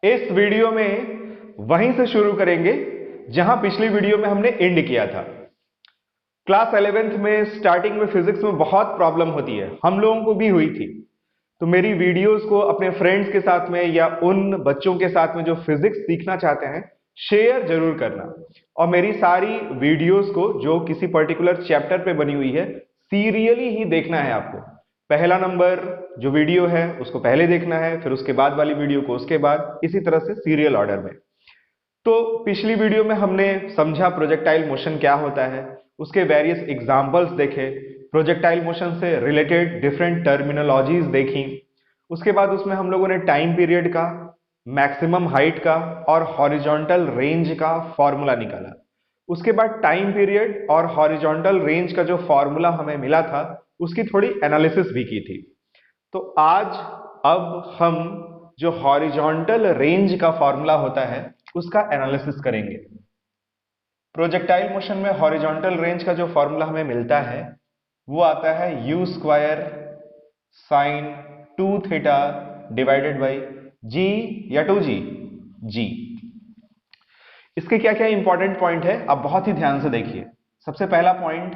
इस वीडियो में वहीं से शुरू करेंगे जहां पिछली वीडियो में हमने एंड किया था। क्लास 11th में स्टार्टिंग में फिजिक्स में बहुत प्रॉब्लम होती है, हम लोगों को भी हुई थी। तो मेरी वीडियोस को अपने फ्रेंड्स के साथ में या उन बच्चों के साथ में जो फिजिक्स सीखना चाहते हैं शेयर जरूर करना। और मेरी सारी वीडियोस को जो किसी पर्टिकुलर चैप्टर पे बनी हुई है सीरियली ही देखना है आपको। पहला नंबर जो वीडियो है उसको पहले देखना है, फिर उसके बाद वाली वीडियो को उसके बाद, इसी तरह से सीरियल ऑर्डर में। तो पिछली वीडियो में हमने समझा प्रोजेक्टाइल मोशन क्या होता है, उसके वेरियस एग्जांपल्स देखे, प्रोजेक्टाइल मोशन से रिलेटेड डिफरेंट टर्मिनोलॉजीज देखी। उसके बाद उसमें हम लोगों ने टाइम पीरियड का, मैक्सिमम हाइट का और हॉरिजॉन्टल रेंज का फॉर्मूला निकाला। उसके बाद टाइम पीरियड और हॉरिजॉन्टल रेंज का जो फॉर्मूला हमें मिला था उसकी थोड़ी एनालिसिस भी की थी। तो आज अब हम जो हॉरिजॉन्टल रेंज का फॉर्मूला होता है उसका एनालिसिस करेंगे। प्रोजेक्टाइल मोशन में हॉरिजॉन्टल रेंज का जो फॉर्मूला हमें मिलता है वो आता है u square sine 2 theta divided by g या 2g g। इसके क्या क्या इंपॉर्टेंट पॉइंट है आप बहुत ही ध्यान से देखिए। सबसे पहला पॉइंट,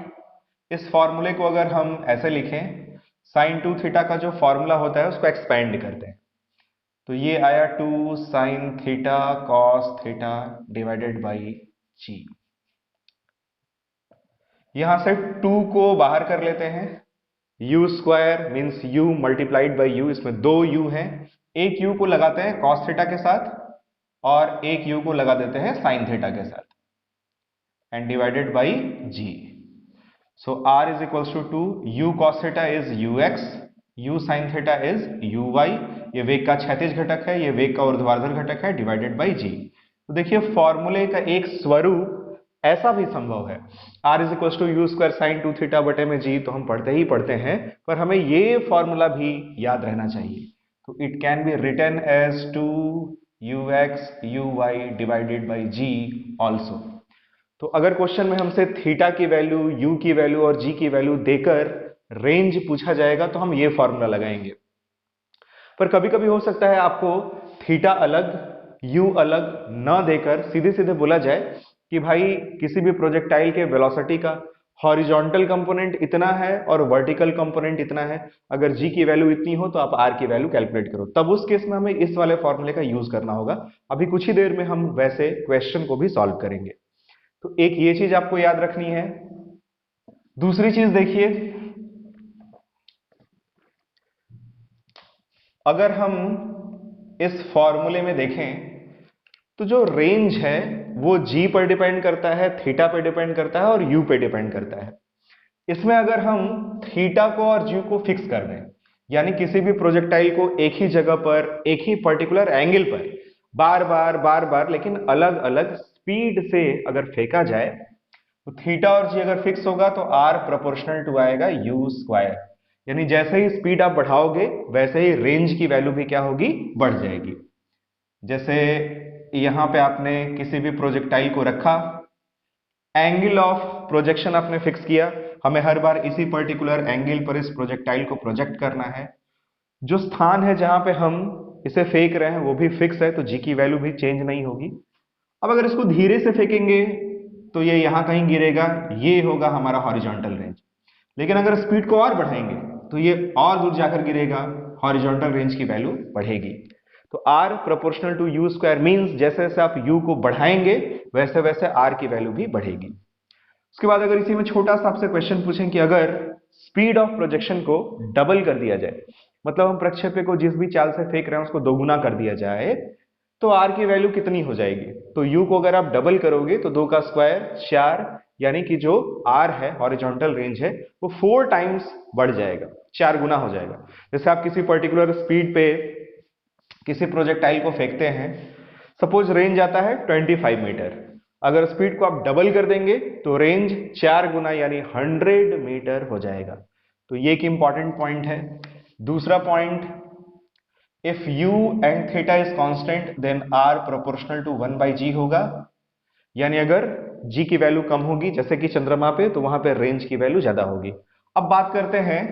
इस फॉर्मूले को अगर हम ऐसे लिखें, साइन 2 थीटा का जो फॉर्मूला होता है उसको एक्सपेंड करते हैं, तो ये आया 2 sine theta cos theta divided by g. यहां से 2 को बाहर कर लेते हैं, u square means u multiplied by u, इसमें दो u हैं, एक u को लगाते हैं कॉस थीटा के साथ और एक u को लगा देते हैं साइन थीटा के साथ and divided by g। So r is equals to 2, u cos theta is ux, u sin theta is uy, ये वेग का क्षैतिज घटक है, ये वेग का ऊर्ध्वाधर घटक है, डिवाइडेड बाई g। तो देखिए फॉर्मूले का एक स्वरूप ऐसा भी संभव है, r is equals to u square sine 2 theta बटे में g, तो हम पढ़ते ही पढ़ते हैं, पर हमें ये फॉर्मूला भी याद रहना चाहिए। तो it can be written as 2ux uy divided by g also. तो अगर क्वेश्चन में हमसे थीटा की वैल्यू, यू की वैल्यू और जी की वैल्यू देकर रेंज पूछा जाएगा तो हम ये फॉर्मूला लगाएंगे। पर कभी कभी हो सकता है आपको थीटा अलग यू अलग न देकर सीधे सीधे बोला जाए कि भाई किसी भी प्रोजेक्टाइल के वेलोसिटी का हॉरिजॉन्टल कंपोनेंट इतना है और वर्टिकल कंपोनेंट इतना है, अगर जी की वैल्यू इतनी हो तो आप आर की वैल्यू कैलकुलेट करो। तब उस केस में हमें इस वाले फॉर्मूले का यूज करना होगा। अभी कुछ ही देर में हम वैसे क्वेश्चन को भी सॉल्व करेंगे। तो एक ये चीज आपको याद रखनी है। दूसरी चीज देखिए, अगर हम इस फॉर्मूले में देखें तो जो रेंज है वो जी पर डिपेंड करता है, थीटा पर डिपेंड करता है और यू पे डिपेंड करता है। इसमें अगर हम थीटा को और जी को फिक्स कर दें, यानी किसी भी प्रोजेक्टाइल को एक ही जगह पर एक ही पर्टिकुलर एंगल पर बार बार लेकिन अलग अलग स्पीड से अगर फेंका जाए तो थीटा और जी अगर फिक्स होगा तो आर प्रोपोर्शनल टू आएगा यू स्क्वायर, यानी जैसे ही स्पीड आप बढ़ाओगे वैसे ही रेंज की वैल्यू भी क्या होगी, बढ़ जाएगी। जैसे यहां पे आपने किसी भी प्रोजेक्टाइल को रखा, एंगल ऑफ प्रोजेक्शन आपने फिक्स किया, हमें हर बार इसी पर्टिकुलर एंगल पर इस प्रोजेक्टाइल को प्रोजेक्ट करना है। जो स्थान है जहां पे हम इसे फेंक रहे हैं वो भी फिक्स है, तो जी की वैल्यू भी चेंज नहीं होगी। अब अगर इसको धीरे से फेंकेंगे तो ये यहां कहीं गिरेगा, ये होगा हमारा हॉरिजॉन्टल रेंज। लेकिन अगर स्पीड को और बढ़ाएंगे तो ये और दूर जाकर गिरेगा, हॉरिजॉन्टल रेंज की वैल्यू बढ़ेगी। तो r proportional to u square means जैसे जैसे आप u को बढ़ाएंगे वैसे वैसे r की वैल्यू भी बढ़ेगी। उसके बाद अगर इसी में छोटा सा आपसे क्वेश्चन पूछें कि अगर स्पीड ऑफ प्रोजेक्शन को डबल कर दिया जाए, मतलब हम प्रक्षेप्य को जिस भी चाल से फेंक रहे हैं उसको दोगुना कर दिया जाए, तो r की वैल्यू कितनी हो जाएगी। तो u को अगर आप डबल करोगे तो 2 का स्क्वायर 4, यानी कि जो r है हॉरिजॉन्टल रेंज है वो 4 टाइम्स बढ़ जाएगा, 4 गुना हो जाएगा। जैसे आप किसी पर्टिकुलर स्पीड पे किसी प्रोजेक्टाइल को फेंकते हैं, सपोज रेंज आता है 25 मीटर, अगर स्पीड को आप डबल कर देंगे तो रेंज 4 गुना यानी 100 मीटर हो जाएगा। तो ये एक इंपॉर्टेंट पॉइंट है। दूसरा point, if u and theta is constant then r proportional to 1 by g होगा, यानी अगर g की वैल्यू कम होगी जैसे कि चंद्रमा पे तो वहां पे रेंज की वैल्यू ज्यादा होगी। अब बात करते हैं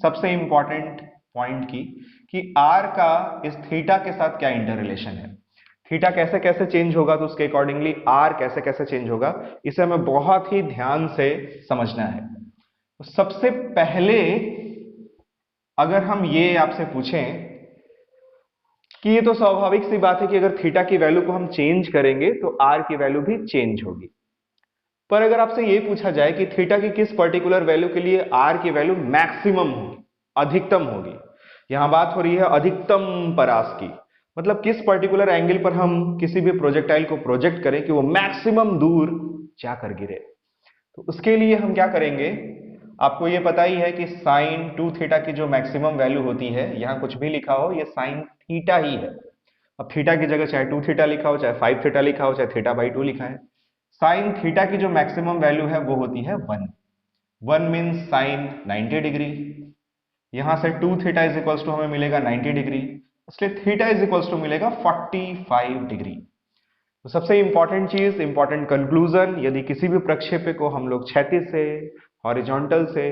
सबसे इंपॉर्टेंट पॉइंट की कि r का इस थीटा के साथ क्या इंटर रिलेशन है। थीटा कैसे कैसे चेंज होगा तो उसके अकॉर्डिंगली आर कैसे कैसे चेंज होगा, इसे हमें बहुत ही ध्यान से समझना है। तो सबसे पहले अगर हम ये आपसे पूछें कि ये तो स्वाभाविक सी बात है कि अगर थीटा की वैल्यू को हम चेंज करेंगे तो आर की वैल्यू भी चेंज होगी, पर अगर आपसे ये पूछा जाए कि थीटा की किस पर्टिकुलर वैल्यू के लिए आर की वैल्यू मैक्सिमम होगी, अधिकतम होगी, यहां बात हो रही है अधिकतम परास की, मतलब किस पर्टिकुलर एंगल पर हम किसी भी प्रोजेक्टाइल को प्रोजेक्ट करें कि वो मैक्सिमम दूर जाकर गिरे, तो उसके लिए हम क्या करेंगे, आपको ये पता ही है कि साइन 2 थीटा की जो मैक्सिमम वैल्यू होती है, यहां कुछ भी लिखा हो ये साइन थीटा ही है। अब थीटा की जगह चाहे 2 थीटा लिखा हो, चाहे 5 थीटा लिखा हो, चाहे थीटा बाई 2 लिखा है, साइन थीटा की जो मैक्सिमम वैल्यू है वो होती है 1। 1 मीन्स साइन 90 डिग्री। यहां से 2 थीटा इज इक्वल्स टू हमें मिलेगा 90 डिग्री, इसलिए थीटा इज इक्वल्स टू मिलेगा 45 डिग्री। तो सबसे इंपॉर्टेंट चीज, इंपॉर्टेंट कंक्लूजन, यदि किसी भी प्रक्षेप्य को हम लोग क्षैतिज से, हॉरिजॉन्टल से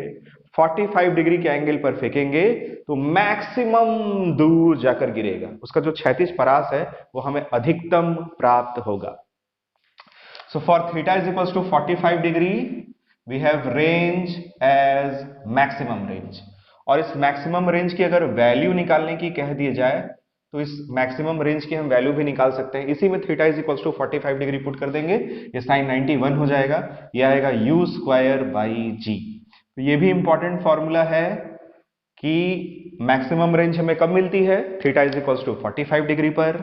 45 डिग्री के एंगल पर फेंकेंगे तो मैक्सिमम दूर जाकर गिरेगा, उसका जो क्षैतिज परास है वो हमें अधिकतम प्राप्त होगा। So for theta is equals to 45 degree we have range as maximum range, और इस मैक्सिमम रेंज की अगर वैल्यू निकालने की कह दिए जाए तो इस मैक्सिमम रेंज की हम वैल्यू भी निकाल सकते हैं। इसी में theta is equals to 45 degree put कर देंगे, ये साइन 91 हो जाएगा, ये आएगा यू स्क्वायर बाई जी। तो ये भी इंपॉर्टेंट फॉर्मूला है कि मैक्सिमम रेंज हमें कब मिलती है, theta is equals to 45 degree पर,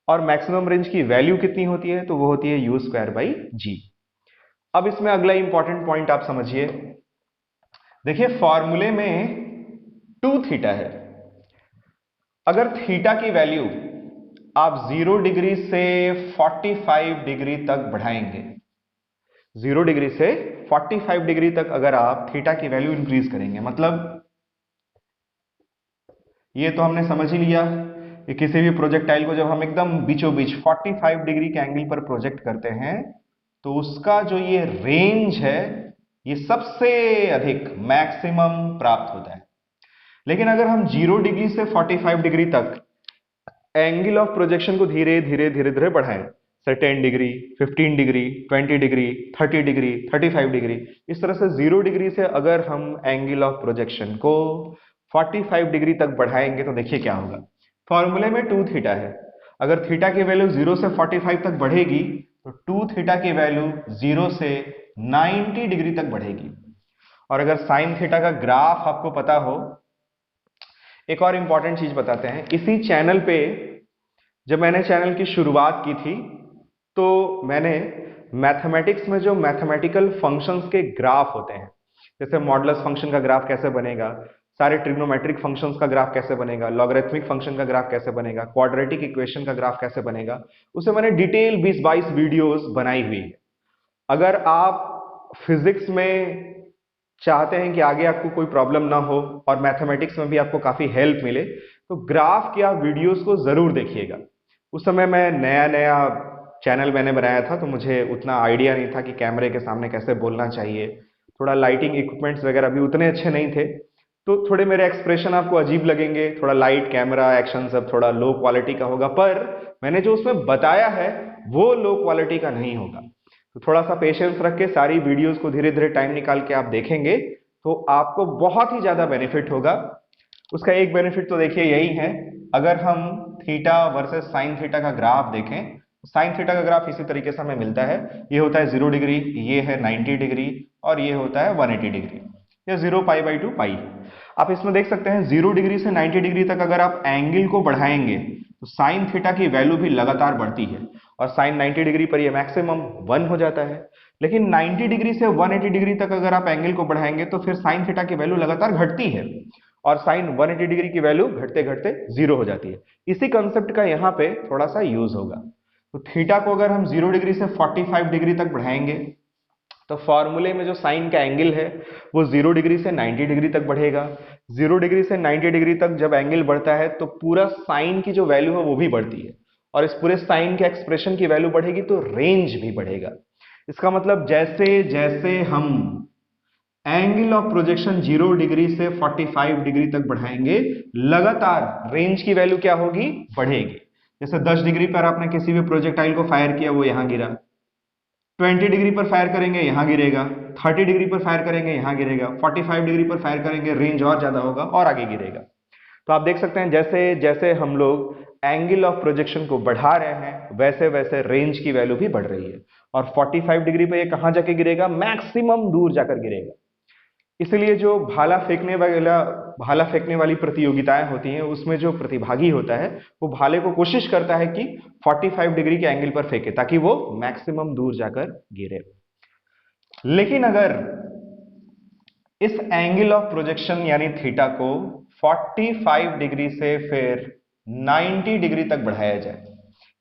और मैक्सिमम रेंज की वैल्यू कितनी होती है, तो वो होती है यू स्क्वायर बाई जी। अब इसमें अगला इंपॉर्टेंट पॉइंट आप समझिए, देखिए फॉर्मूले में 2 थीटा है, अगर थीटा की वैल्यू आप 0 डिग्री से 45 डिग्री तक बढ़ाएंगे, 0 डिग्री से 45 डिग्री तक अगर आप थीटा की वैल्यू इंक्रीज करेंगे, मतलब ये तो हमने समझ ही लिया कि किसी भी प्रोजेक्टाइल को जब हम एकदम बीचों बीच 45 डिग्री के एंगल पर प्रोजेक्ट करते हैं तो उसका जो ये रेंज है ये सबसे अधिक मैक्सिमम प्राप्त होता है। लेकिन अगर हम 0 डिग्री से 45 डिग्री तक एंगल ऑफ प्रोजेक्शन को धीरे धीरे धीरे धीरे बढ़ाएं, से 10 degree, 15 degree, 20 degree, 30 degree, 35 degree, इस तरह से 0 डिग्री से अगर हम एंगल ऑफ प्रोजेक्शन को 45 डिग्री तक बढ़ाएंगे तो देखिए क्या होगा। फॉर्मूले में 2 थीटा है, अगर थीटा की वैल्यू 0 से 45 तक बढ़ेगी तो 2 थीटा की वैल्यू 0 से 90 डिग्री तक बढ़ेगी। और अगर साइन थीटा का ग्राफ आपको पता हो, एक और इंपॉर्टेंट चीज बताते हैं, इसी चैनल पे जब मैंने चैनल की शुरुआत की थी तो मैंने मैथमेटिक्स में जो मैथमेटिकल फंक्शंस के ग्राफ होते हैं, जैसे मॉडुलस फंक्शन का ग्राफ कैसे बनेगा, सारे ट्रिग्नोमेट्रिक फंक्शंस का ग्राफ कैसे बनेगा, लॉगरिथमिक फंक्शन का ग्राफ कैसे बनेगा, क्वाड्रेटिक इक्वेशन का ग्राफ कैसे बनेगा, उसे मैंने डिटेल 20-22 वीडियोस बनाई हुई है। अगर आप फिजिक्स में चाहते हैं कि आगे आपको कोई प्रॉब्लम ना हो और मैथमेटिक्स में भी आपको काफी हेल्प मिले तो ग्राफ की आप वीडियोस को जरूर देखिएगा। उस समय मैं नया नया चैनल मैंने बनाया था तो मुझे उतना आइडिया नहीं था कि कैमरे के सामने कैसे बोलना चाहिए, थोड़ा लाइटिंग इक्विपमेंट्स वगैरह भी उतने अच्छे नहीं थे, तो थोड़े मेरे एक्सप्रेशन आपको अजीब लगेंगे, थोड़ा लाइट कैमरा एक्शन सब थोड़ा लो क्वालिटी का होगा, पर मैंने जो उसमें बताया है वो लो क्वालिटी का नहीं होगा। तो थोड़ा सा पेशेंस रख के सारी वीडियोस को धीरे धीरे टाइम निकाल के आप देखेंगे तो आपको बहुत ही ज्यादा बेनिफिट होगा। उसका एक बेनिफिट तो देखिए यही है, अगर हम थीटा वर्सेस साइन थीटा का ग्राफ देखें, साइन थीटा का ग्राफ इसी तरीके से हमें मिलता है, ये होता है 0 डिग्री, ये है 90 डिग्री और ये होता है 180 डिग्री, या 0 पाई बाई 2 पाई। आप इसमें देख सकते हैं 0 डिग्री से 90 डिग्री तक अगर आप एंगल को बढ़ाएंगे तो साइन थीटा की वैल्यू भी लगातार बढ़ती है और साइन 90 डिग्री पर ये मैक्सिमम 1 हो जाता है। लेकिन 90 डिग्री से 180 डिग्री तक अगर आप एंगल को बढ़ाएंगे तो फिर साइन थीटा की वैल्यू लगातार घटती है और साइन 180 डिग्री की वैल्यू घटते घटते 0 हो जाती है। इसी कंसेप्ट का यहाँ पे थोड़ा सा यूज होगा। तो थीटा को अगर हम 0 डिग्री से 45 डिग्री तक बढ़ाएंगे तो फॉर्मूले में जो साइन का एंगल है वो 0 डिग्री से 90 डिग्री तक बढ़ेगा। 0 डिग्री से 90 डिग्री तक जब एंगल बढ़ता है तो पूरा साइन की जो वैल्यू है वो भी बढ़ती है और इस पूरे साइन के एक्सप्रेशन की वैल्यू बढ़ेगी तो रेंज भी बढ़ेगा। इसका मतलब जैसे जैसे हम एंगल ऑफ प्रोजेक्शन 0 डिग्री से 45 डिग्री तक बढ़ाएंगे लगातार रेंज की वैल्यू क्या होगी, बढ़ेगी। जैसे 10 डिग्री पर आपने किसी भी प्रोजेक्टाइल को फायर किया, वो यहां गिरा। 20 डिग्री पर फायर करेंगे, यहां गिरेगा। 30 डिग्री पर फायर करेंगे, यहां गिरेगा। 45 डिग्री पर फायर करेंगे, रेंज और ज्यादा होगा और आगे गिरेगा। तो आप देख सकते हैं जैसे जैसे हम लोग एंगल ऑफ प्रोजेक्शन को बढ़ा रहे हैं, वैसे वैसे रेंज की वैल्यू भी बढ़ रही है। और 45 डिग्री पे ये कहां जाके गिरेगा? मैक्सिमम दूर जाकर गिरेगा। इसलिए जो भाला फेंकने वाली प्रतियोगिताएं होती हैं, उसमें जो प्रतिभागी होता है वो भाले को कोशिश करता है कि 45 डिग्री के एंगल पर फेंके, ताकि वो मैक्सिमम दूर जाकर गिरे। लेकिन अगर इस एंगल ऑफ प्रोजेक्शन यानी थीटा को 45 डिग्री से फिर 90 डिग्री तक बढ़ाया जाए,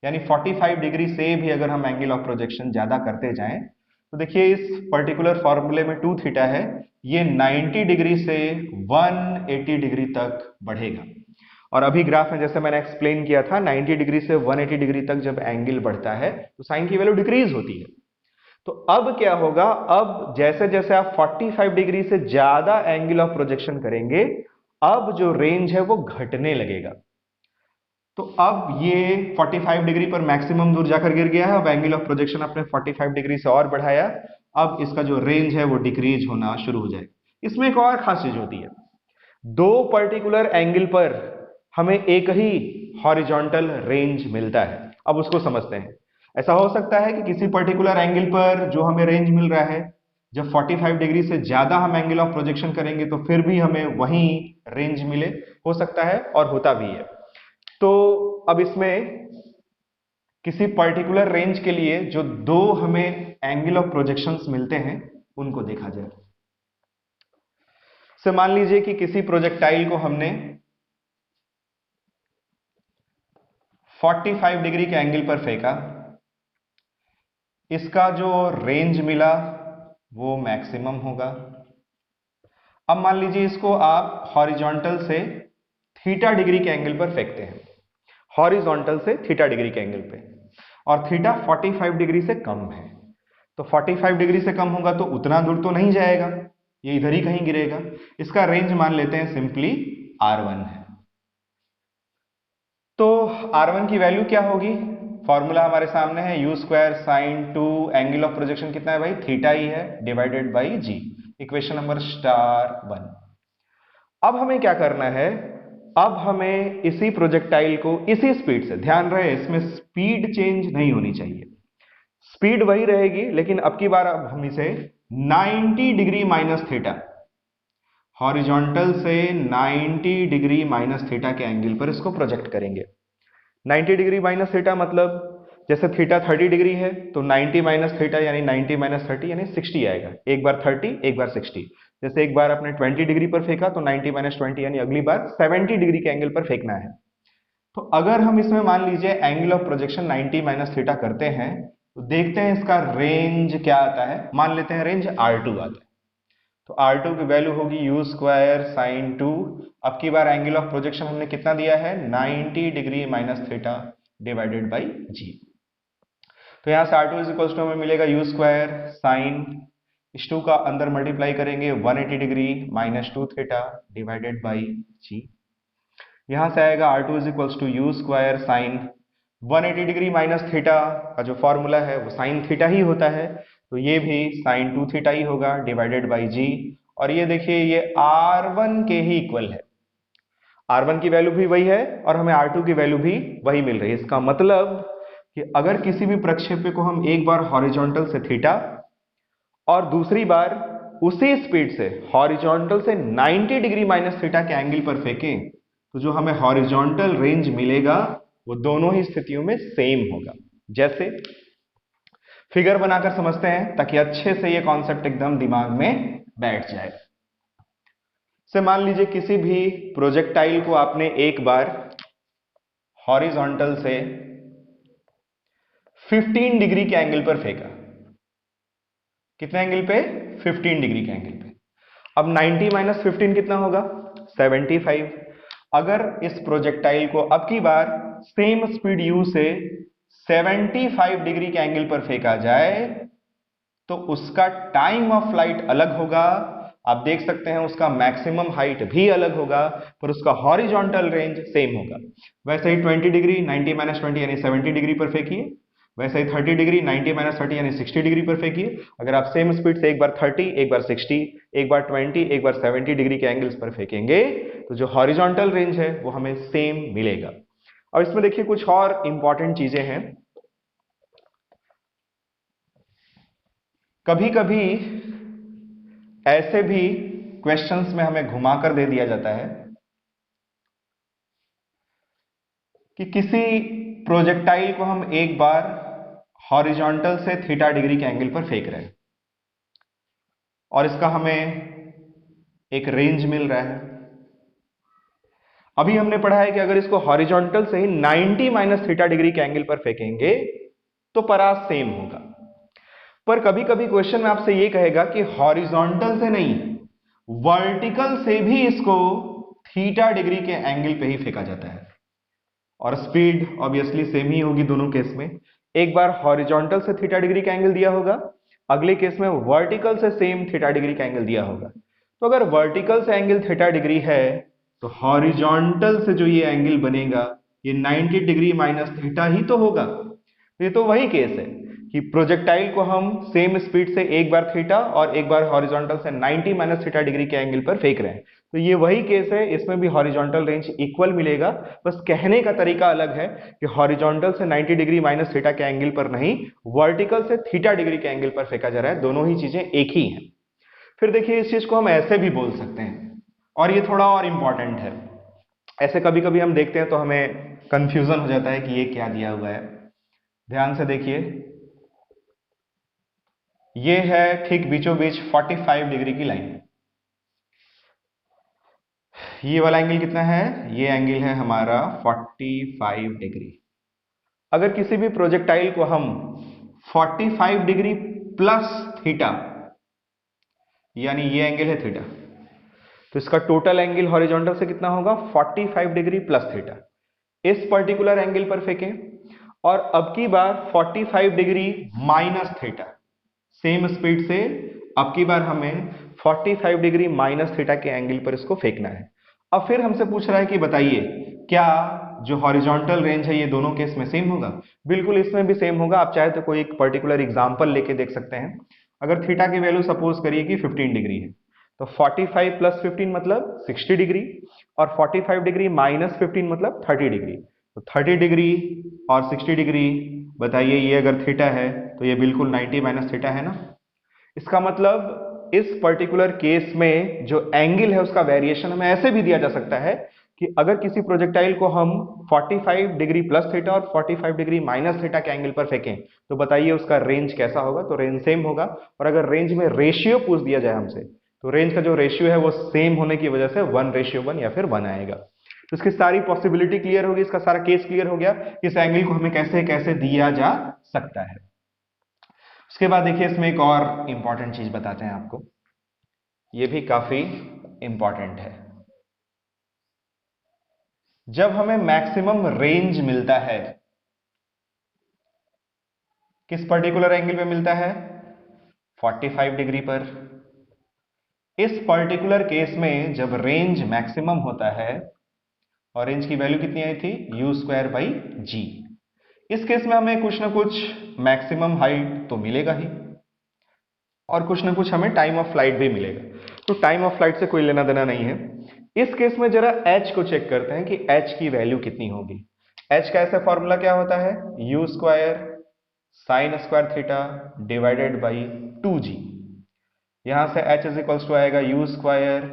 यानी 45 डिग्री से भी अगर हम एंगल ऑफ प्रोजेक्शन ज्यादा करते जाएं, तो देखिए इस पर्टिकुलर फॉर्मूले में 2 थीटा है, ये 90 डिग्री से 180 डिग्री तक बढ़ेगा। और अभी ग्राफ में जैसे मैंने एक्सप्लेन किया था, 90 डिग्री से 180 डिग्री तक जब एंगल बढ़ता है तो साइन की वैल्यू डिक्रीज होती है। तो अब क्या होगा? अब जैसे जैसे आप 45 डिग्री से ज्यादा एंगल ऑफ प्रोजेक्शन करेंगे, अब जो रेंज है वो घटने लगेगा। तो अब ये 45 डिग्री पर मैक्सिमम दूर जाकर गिर गया है। अब एंगल ऑफ प्रोजेक्शन आपने 45 डिग्री से और बढ़ाया, अब इसका जो रेंज है वो डिक्रीज होना शुरू हो जाएगा। इसमें एक और खास चीज होती है, दो पर्टिकुलर एंगल पर हमें एक ही हॉरिजॉन्टल रेंज मिलता है। अब उसको समझते हैं। ऐसा हो सकता है कि किसी पर्टिकुलर एंगल पर जो हमें रेंज मिल रहा है, जब 45 डिग्री से ज्यादा हम एंगल ऑफ प्रोजेक्शन करेंगे तो फिर भी हमें वही रेंज मिले, हो सकता है और होता भी है। तो अब इसमें किसी पर्टिकुलर रेंज के लिए जो दो हमें एंगल ऑफ प्रोजेक्शंस मिलते हैं, उनको देखा जाए। से मान लीजिए कि किसी प्रोजेक्टाइल को हमने 45 डिग्री के एंगल पर फेंका, इसका जो रेंज मिला वो मैक्सिमम होगा। अब मान लीजिए इसको आप हॉरिजॉन्टल से थीटा डिग्री के एंगल पर फेंकते हैं, हॉरिजॉन्टल से थीटा डिग्री के एंगल पे, और थीटा 45 डिग्री से कम है। तो 45 डिग्री से कम होगा तो उतना दूर तो नहीं जाएगा, ये इधर ही कहीं गिरेगा। इसका रेंज मान लेते हैं सिंपली R1 है। तो R1 की वैल्यू क्या होगी? फॉर्मूला हमारे सामने है, u square sine 2, angle of projection कितना है भाई? थीटा ही है, divided by g. Equation number *1। अब हमें क्या करना है? अब हमें इसी प्रोजेक्टाइल को इसी स्पीड से, ध्यान रहे इसमें स्पीड चेंज नहीं होनी चाहिए, स्पीड वही रहेगी, लेकिन अब की बार अब हम इसे 90 डिग्री माइनस थीटा, हॉरिजॉन्टल से 90 डिग्री माइनस थीटा के एंगल पर इसको प्रोजेक्ट करेंगे। 90 डिग्री माइनस थीटा मतलब जैसे थीटा 30 डिग्री है तो 90 माइनस थीटा यानी 90 माइनस 30 यानी 60 आएगा। एक बार 30, एक बार 60। जैसे एक बार आपने 20 डिग्री पर फेंका तो 90 माइनस 20 यानी अगली बार 70 डिग्री के एंगल पर फेंकना है। तो अगर हम इसमें मान लीजिए angle of projection 90 minus theta करते हैं, तो देखते हैं इसका रेंज क्या आता है। मान लेते हैं रेंज R2 आता है। तो R2 की वैल्यू होगी u स्क्वायर साइन 2। अब की बार एंगल ऑफ प्रोजेक्शन हमने कितना दिया है? 90 degree minus theta divided by g. तो यहां से R2 इज इक्वल टू हमें मिलेगा u स्क्वायर साइन, इस 2 का अंदर मल्टीप्लाई करेंगे 180 degree minus 2 theta divided by g. यहां से आएगा R2 is equal to u square sine 180 degree minus theta का जो फॉर्मूला है वो साइन थीटा ही होता है, तो ये भी साइन 2 थीटा ही होगा डिवाइडेड बाई जी। और ये देखिए ये R1 के ही इक्वल है, R1 की वैल्यू भी वही है और हमें R2 की वैल्यू भी वही मिल रही है। इसका मतलब कि अगर किसी भी प्रक्षेप्य को हम एक बार हॉरिजॉन्टल से थीटा और दूसरी बार उसी स्पीड से हॉरिजॉन्टल से 90 डिग्री माइनस थीटा के एंगल पर फेंकें, तो जो हमें हॉरिजॉन्टल रेंज मिलेगा वो दोनों ही स्थितियों में सेम होगा। जैसे फिगर बनाकर समझते हैं ताकि अच्छे से ये कॉन्सेप्ट एकदम दिमाग में बैठ जाए। से मान लीजिए किसी भी प्रोजेक्टाइल को आपने एक बार हॉरिजॉन्टल से 15 डिग्री के एंगल पर फेंका। कितने एंगल पे? 15 डिग्री के एंगल पे। अब 90 माइनस 15 कितना होगा? 75। अगर इस प्रोजेक्टाइल को अब की बार सेम स्पीड u से 75 डिग्री के एंगल पर फेंका जाए, तो उसका टाइम ऑफ फ्लाइट अलग होगा आप देख सकते हैं उसका मैक्सिमम हाइट भी अलग होगा पर उसका हॉरिजॉन्टल रेंज सेम होगा। वैसे ही 20 डिग्री 90 माइनस 20 यानी 70 डिग्री पर फेंकिए, वैसे ही 30 डिग्री 90 माइनस 30 यानी 60 डिग्री पर फेंकिए। अगर आप सेम स्पीड से एक बार 30, एक बार 60, एक बार 20, एक बार 70 डिग्री के एंगल्स पर फेंकेंगे तो जो हॉरिजॉन्टल रेंज है वो हमें सेम मिलेगा। और इसमें देखिए कुछ और इंपॉर्टेंट चीजें हैं। कभी कभी ऐसे भी क्वेश्चंस में हमें घुमाकर दे दिया जाता है कि किसी प्रोजेक्टाइल को हम एक बार हॉरिजॉन्टल से थीटा डिग्री के एंगल पर फेंक रहे हैं और इसका हमें एक रेंज मिल रहा है। अभी हमने पढ़ा है कि अगर इसको हॉरिजॉन्टल से ही 90 माइनस थीटा डिग्री के एंगल पर फेंकेंगे तो परास सेम होगा। पर कभी कभी क्वेश्चन में आपसे ये कहेगा कि हॉरिजॉन्टल से नहीं, वर्टिकल से भी इसको थीटा डिग्री के एंगल पे ही फेंका जाता है और स्पीड ऑब्वियसली सेम ही होगी दोनों केस में। एक बार हॉरिजॉन्टल से थीटा डिग्री का एंगल दिया होगा, अगले केस में वर्टिकल से सेम थीटा डिग्री का एंगल दिया होगा। तो अगर वर्टिकल से एंगल थीटा डिग्री है तो हॉरिजॉन्टल से जो ये एंगल बनेगा ये 90 डिग्री माइनस थीटा ही तो होगा। ये तो वही केस है कि प्रोजेक्टाइल को हम सेम स्पीड से एक बार थीटा और एक बार हॉरिजॉन्टल से 90 माइनस थीटा डिग्री के एंगल पर फेंक रहे हैं। तो ये वही केस है, इसमें भी हॉरिजॉन्टल रेंज इक्वल मिलेगा। बस कहने का तरीका अलग है कि हॉरिजॉन्टल से 90 डिग्री माइनस थीटा के एंगल पर नहीं, वर्टिकल से थीटा डिग्री के एंगल पर फेंका जा रहा है। दोनों ही चीजें एक ही हैं। फिर देखिए इस चीज को हम ऐसे भी बोल सकते हैं और ये थोड़ा और इंपॉर्टेंट है। ऐसे कभी कभी हम देखते हैं तो हमें कंफ्यूजन हो जाता है कि ये क्या दिया हुआ है। ध्यान से देखिए, ये है ठीक बीचों बीच 45 डिग्री की लाइन। ये वाला एंगल कितना है? ये एंगल है हमारा 45 डिग्री। अगर किसी भी प्रोजेक्टाइल को हम 45 डिग्री प्लस थीटा, यानी ये एंगल है थीटा, तो इसका टोटल एंगल हॉरिजॉन्टल से कितना होगा? 45 डिग्री प्लस थीटा। इस पर्टिकुलर एंगल पर फेंकें और अब की बार 45 degree minus theta, same speed से अब की बार हमें 45 डिग्री माइनस थीटा के एंगल पर इसको फेंकना है। अब फिर हमसे पूछ रहा है कि बताइए क्या जो हॉरिजॉन्टल रेंज है ये दोनों केस में सेम होगा? बिल्कुल इसमें भी सेम होगा। आप चाहे तो कोई एक पर्टिकुलर एग्जांपल लेके देख सकते हैं। अगर थीटा की वैल्यू सपोज करिए कि 15 डिग्री है तो 45 प्लस 15 मतलब 60 डिग्री और 45 डिग्री माइनस 15 मतलब 30 डिग्री। तो 30 डिग्री और 60 डिग्री, बताइए ये अगर थीटा है तो ये बिल्कुल 90 माइनस थीटा है ना। इसका मतलब इस पर्टिकुलर केस में जो एंगल है उसका वेरिएशन हमें ऐसे भी दिया जा सकता है कि अगर किसी प्रोजेक्टाइल को हम 45 डिग्री प्लस थीटा और 45 डिग्री माइनस थीटा के एंगल पर फेंकें तो बताइए उसका रेंज कैसा होगा? तो रेंज सेम होगा। और अगर रेंज में रेशियो पूछ दिया जाए हमसे तो रेंज का जो रेशियो है वो सेम होने की वजह से 1:1 या फिर 1 आएगा। तो इसकी सारी पॉसिबिलिटी क्लियर होगी, इसका सारा केस क्लियर हो गया कि इस एंगल को हमें कैसे कैसे दिया जा सकता है। उसके बाद देखिए इसमें एक और इंपॉर्टेंट चीज बताते हैं आपको, ये भी काफी इंपॉर्टेंट है। जब हमें मैक्सिमम रेंज मिलता है किस पर्टिकुलर एंगल पे मिलता है? 45 डिग्री पर। इस पर्टिकुलर केस में जब रेंज मैक्सिमम होता है और रेंज की वैल्यू कितनी आई थी? u²/g। इस केस में हमें कुछ ना कुछ मैक्सिमम हाइट तो मिलेगा ही और कुछ ना कुछ हमें टाइम ऑफ फ्लाइट भी मिलेगा। तो टाइम ऑफ फ्लाइट से कोई लेना देना नहीं है। इस केस में जरा h को चेक करते हैं कि h की वैल्यू कितनी होगी। h का ऐसा फॉर्मूला क्या होता है? u² sin square theta divided by 2g। यहां से h इज इक्वल्स टू आएगा u²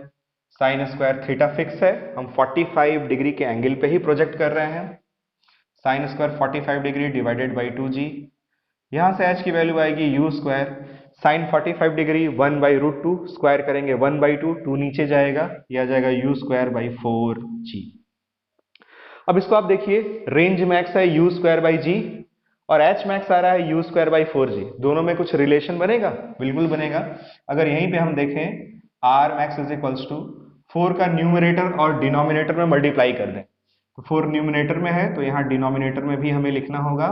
sin square theta fix है, हम 45 डिग्री के एंगल पे ही प्रोजेक्ट कर रहे हैं। sin square 45 degree divided by 2g। यहां से h की वैल्यू आएगी u² sin 45 डिग्री 1/√2, स्क्वायर करेंगे 1/2, 2 नीचे जाएगा, यह आ जाएगा u²/4g। अब इसको आप देखिए, रेंज मैक्स है u²/g और h मैक्स आ रहा है u²/4g। दोनों में कुछ रिलेशन बनेगा? बिल्कुल बनेगा। अगर यहीं पे हम देखें r max is equals to 4 का न्यूमरेटर और डिनोमिनेटर में मल्टीप्लाई कर दें तो 4 न्यूमरेटर में है तो यहाँ डिनोमिनेटर में भी हमें लिखना होगा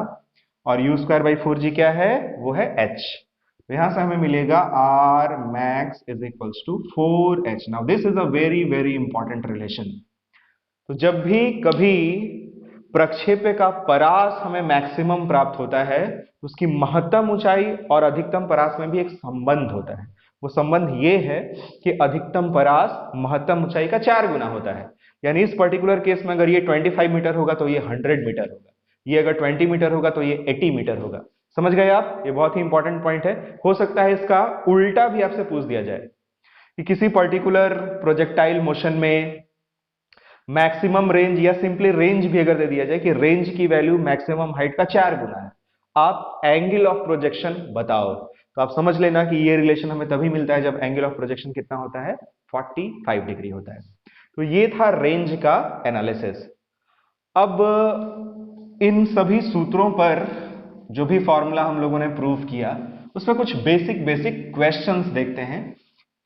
और u²/4g क्या है? वो है h। तो यहां से हमें मिलेगा r max is equals to 4h। Now this is a very very important relation. तो जब भी कभी प्रक्षेप्य का परास हमें मैक्सिमम प्राप्त होता है, तो उसकी महत्तम ऊंचाई और अधिकतम परास में भी एक संबंध होता है। वो संबंध ये है कि अधिकतम परास महत्तम ऊंचाई का 4 गुना होता है। यानी इस पर्टिकुलर केस में अगर ये 25 मीटर होगा तो ये 100 मीटर होगा, ये अगर 20 मीटर होगा तो ये 80 मीटर होगा। समझ गए आप? ये बहुत ही इंपॉर्टेंट पॉइंट है। हो सकता है इसका उल्टा भी आपसे पूछ दिया जाए कि किसी पर्टिकुलर प्रोजेक्टाइल मोशन में मैक्सिमम रेंज या सिंपली रेंज भी अगर दे दिया जाए कि रेंज की वैल्यू मैक्सिमम हाइट का 4 गुना है, आप एंगल ऑफ प्रोजेक्शन बताओ। तो आप समझ लेना कि ये रिलेशन हमें तभी मिलता है जब एंगल ऑफ प्रोजेक्शन कितना होता है, 45 डिग्री होता है। तो ये था रेंज का एनालिसिस। अब इन सभी सूत्रों पर जो भी फॉर्मूला हम लोगों ने प्रूव किया, उसमें कुछ बेसिक बेसिक क्वेश्चंस देखते हैं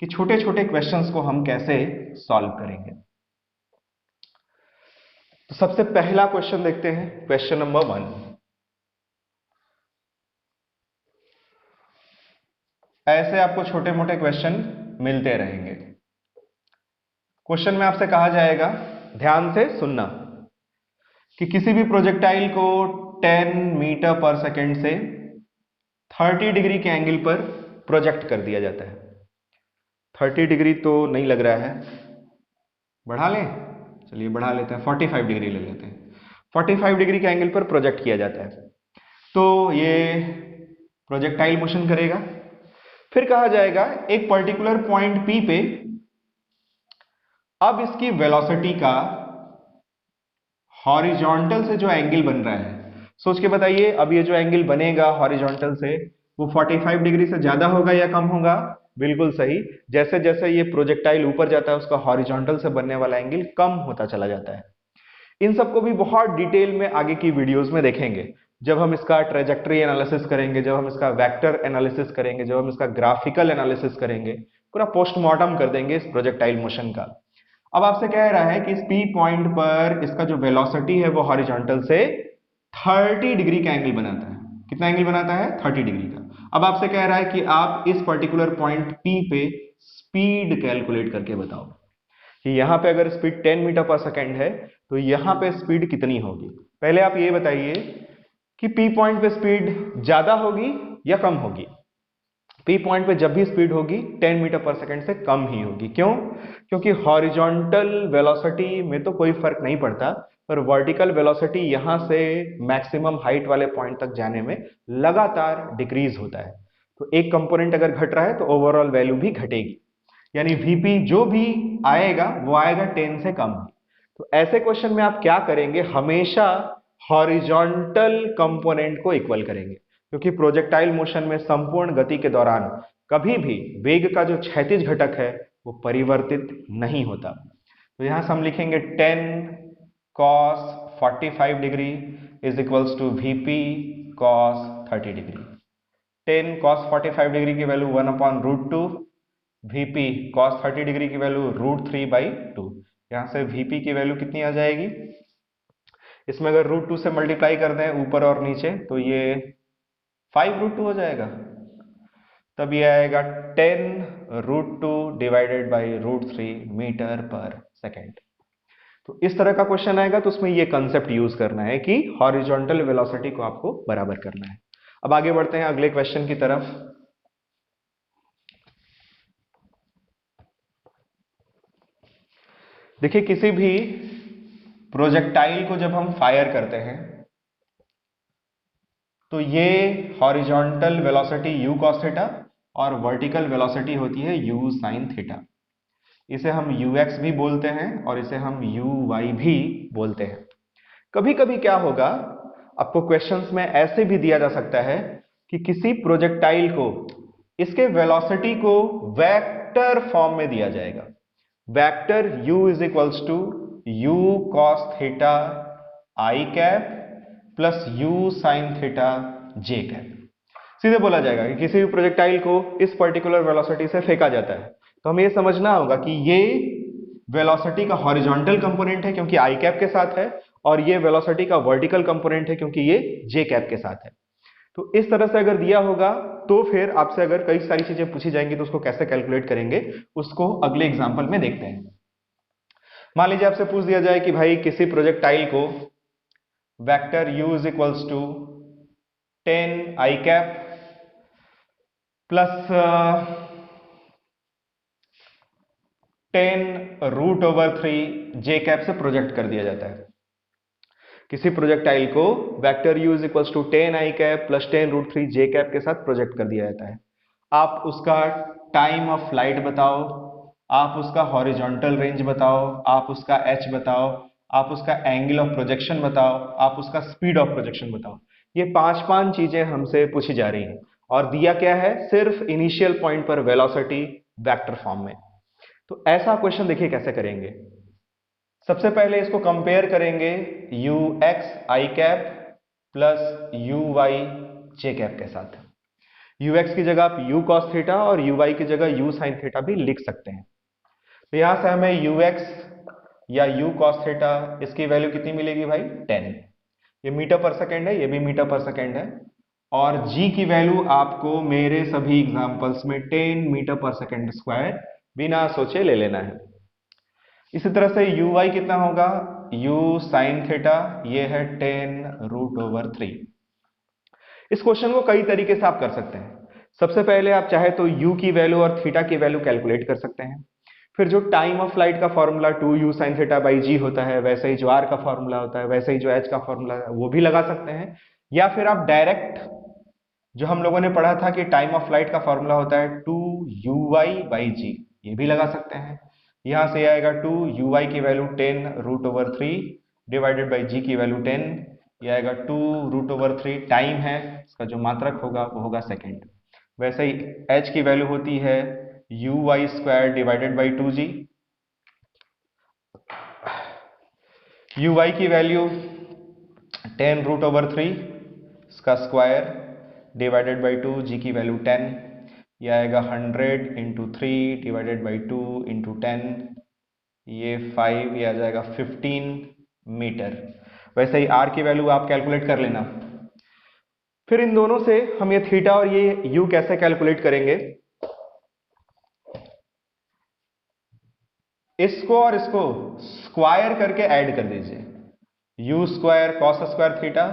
कि छोटे छोटे क्वेश्चंस को हम कैसे सॉल्व करेंगे। तो सबसे पहला क्वेश्चन देखते हैं, क्वेश्चन नंबर 1। ऐसे आपको छोटे मोटे क्वेश्चन मिलते रहेंगे। क्वेश्चन में आपसे कहा जाएगा, ध्यान से सुनना, कि किसी भी प्रोजेक्टाइल को 10 मीटर पर सेकेंड से 30 डिग्री के एंगल पर प्रोजेक्ट कर दिया जाता है। 30 डिग्री तो नहीं लग रहा है, बढ़ा लें, चलिए बढ़ा लेते हैं, 45 डिग्री ले लेते हैं। 45 डिग्री के एंगल पर प्रोजेक्ट किया जाता है, तो ये प्रोजेक्टाइल मोशन करेगा। फिर कहा जाएगा एक पर्टिकुलर पॉइंट P पे अब इसकी वेलोसिटी का हॉरिजॉन्टल से जो एंगल बन रहा है, सोच के बताइए, अब ये जो एंगल बनेगा हॉरिजॉन्टल से, वो 45 डिग्री से ज्यादा होगा या कम होगा? बिल्कुल सही, जैसे जैसे ये प्रोजेक्टाइल ऊपर जाता है उसका हॉरिजॉन्टल से बनने वाला एंगल कम होता चला जाता है। इन सबको भी बहुत डिटेल में आगे की वीडियोस में देखेंगे, जब हम इसका ट्रेजेक्टरी एनालिसिस करेंगे, जब हम इसका वेक्टर एनालिसिस करेंगे, जब हम इसका ग्राफिकल एनालिसिस करेंगे, पूरा पोस्टमार्टम कर देंगे इस प्रोजेक्टाइल मोशन का। अब आपसे कह रहा है कि इस P पॉइंट पर इसका जो वेलोसिटी है वो हॉरिजॉन्टल से 30 डिग्री का एंगल बनाता है। कितना एंगल बनाता है? 30 डिग्री का। अब आपसे कह रहा है कि आप इस पर्टिकुलर पॉइंट P पे स्पीड कैलकुलेट करके बताओ कि यहां पे अगर स्पीड 10 मीटर पर सेकेंड है तो यहां पे स्पीड कितनी होगी। पहले आप ये बताइए कि P पॉइंट पे स्पीड ज्यादा होगी या कम होगी? P पॉइंट पे जब भी स्पीड होगी 10 मीटर पर सेकेंड से कम ही होगी। क्यों? क्योंकि हॉरिजॉन्टल वेलोसिटी में तो कोई फर्क नहीं पड़ता, पर वर्टिकल वेलोसिटी यहां से मैक्सिमम हाइट वाले पॉइंट तक जाने में लगातार डिक्रीज होता है। तो एक कंपोनेंट अगर घट रहा है तो ओवरऑल वैल्यू भी घटेगी, यानी Vp जो भी आएगा वो आएगा 10 से कम। तो ऐसे क्वेश्चन में आप क्या करेंगे, हमेशा हॉरिजॉन्टल कंपोनेंट को इक्वल करेंगे, क्योंकि प्रोजेक्टाइल मोशन में संपूर्ण गति के दौरान कभी भी वेग का जो क्षैतिज घटक है वो परिवर्तित नहीं होता। तो यहां से हम लिखेंगे 10 cos 45 degree is equals to Vp cos 30 degree. 10 cos 45 degree की वैल्यू 1/√2, Vp cos 30 डिग्री की वैल्यू √3/2। यहां से Vp की वैल्यू कितनी आ जाएगी, इसमें अगर √2 से मल्टीप्लाई कर दें ऊपर और नीचे तो ये 5√2 हो जाएगा। तब ये आएगा 10√2 डिवाइडेड बाई √3 मीटर पर सेकेंड। तो इस तरह का क्वेश्चन आएगा तो उसमें ये कंसेप्ट यूज करना है कि हॉरिजॉन्टल वेलोसिटी को आपको बराबर करना है। अब आगे बढ़ते हैं अगले क्वेश्चन की तरफ। देखिए, किसी भी प्रोजेक्टाइल को जब हम फायर करते हैं तो ये horizontal velocity u cos theta और वर्टिकल वेलोसिटी होती है u sin थीटा। इसे हम ux भी बोलते हैं और इसे हम uy भी बोलते हैं। कभी कभी क्या होगा, आपको क्वेश्चंस में ऐसे भी दिया जा सकता है कि किसी प्रोजेक्टाइल को इसके वेलोसिटी को वेक्टर फॉर्म में दिया जाएगा। Vector u is equals to u cos theta i cap plus u sin theta j cap. सीधे बोला जाएगा कि किसी भी प्रोजेक्टाइल को इस पर्टिकुलर वेलोसिटी से फेंका जाता है, तो हमें यह समझना होगा कि ये वेलोसिटी का हॉरिजॉन्टल कंपोनेंट है क्योंकि आई कैप के साथ है, और ये वेलोसिटी का वर्टिकल कंपोनेंट है क्योंकि ये जे कैप के साथ है। तो इस तरह से अगर दिया होगा तो फिर आपसे अगर कई सारी चीजें पूछी जाएंगी तो उसको कैसे कैलकुलेट करेंगे उसको अगले एग्जाम्पल में देखते हैं। मान लीजिए आपसे पूछ दिया जाए कि भाई किसी प्रोजेक्टाइल को vector u is equals to 10 i cap plus 10√3 j cap से प्रोजेक्ट कर दिया जाता है। किसी प्रोजेक्टाइल को vector u is equals to 10 i cap plus 10√3 j cap के साथ प्रोजेक्ट कर दिया जाता है। आप उसका टाइम ऑफ फ्लाइट बताओ, आप उसका हॉरिजॉन्टल रेंज बताओ, आप उसका h बताओ, आप उसका एंगल ऑफ प्रोजेक्शन बताओ, आप उसका स्पीड ऑफ प्रोजेक्शन बताओ। ये पांच चीजें हमसे पूछी जा रही हैं और दिया क्या है, सिर्फ इनिशियल पॉइंट पर वेलोसिटी वेक्टर फॉर्म में। तो ऐसा क्वेश्चन देखिए कैसे करेंगे। सबसे पहले इसको कंपेयर करेंगे u x i cap plus u y j cap के साथ। यू एक्स की जगह आप यू कॉस थीटा और यू वाई की जगह यू साइन थीटा भी लिख सकते हैं। तो यहां से हमें यू एक्स या यू कॉस थीटा इसकी वैल्यू कितनी मिलेगी भाई, 10। ये मीटर पर सेकेंड है, ये भी मीटर पर सेकेंड है और g की वैल्यू आपको मेरे सभी एग्जांपल्स में 10 मीटर पर सेकेंड स्क्वायर बिना सोचे ले लेना है। इसी तरह से यू वाई कितना होगा, u साइन थीटा, ये है 10√3। इस क्वेश्चन को कई तरीके से आप कर सकते हैं। सबसे पहले आप चाहे तो u की वैल्यू और थीटा की वैल्यू कैलकुलेट कर सकते हैं। फिर जो टाइम ऑफ फ्लाइट का formula 2u sine theta by g होता है, वैसे ही जो r का फॉर्मूला होता है, वैसे ही जो h का फॉर्मूला है वो भी लगा सकते हैं। या फिर आप डायरेक्ट जो हम लोगों ने पढ़ा था कि टाइम ऑफ फ्लाइट का फॉर्मूला होता है 2u/g, ये भी लगा सकते हैं। यहां से आएगा 2u की वैल्यू 10√3 डिवाइडेड बाई जी की वैल्यू 10, ये आएगा 2√3। टाइम है, इसका जो मात्रक होगा वो होगा सेकेंड। वैसे ही h की वैल्यू होती है u² divided by 2g, u की वैल्यू 10√3 इसका स्क्वायर डिवाइडेड बाई 2, जी की वैल्यू 10, ये आएगा 100 इंटू 3 डिवाइडेड बाई 2 इंटू 10, ये 5, ये आ जाएगा 15 मीटर। वैसे ही आर की वैल्यू आप कैलकुलेट कर लेना। फिर इन दोनों से हम ये थीटा और ये यू कैसे कैलकुलेट करेंगे, इसको और इसको स्क्वायर करके ऐड कर दीजिए। U square cos square theta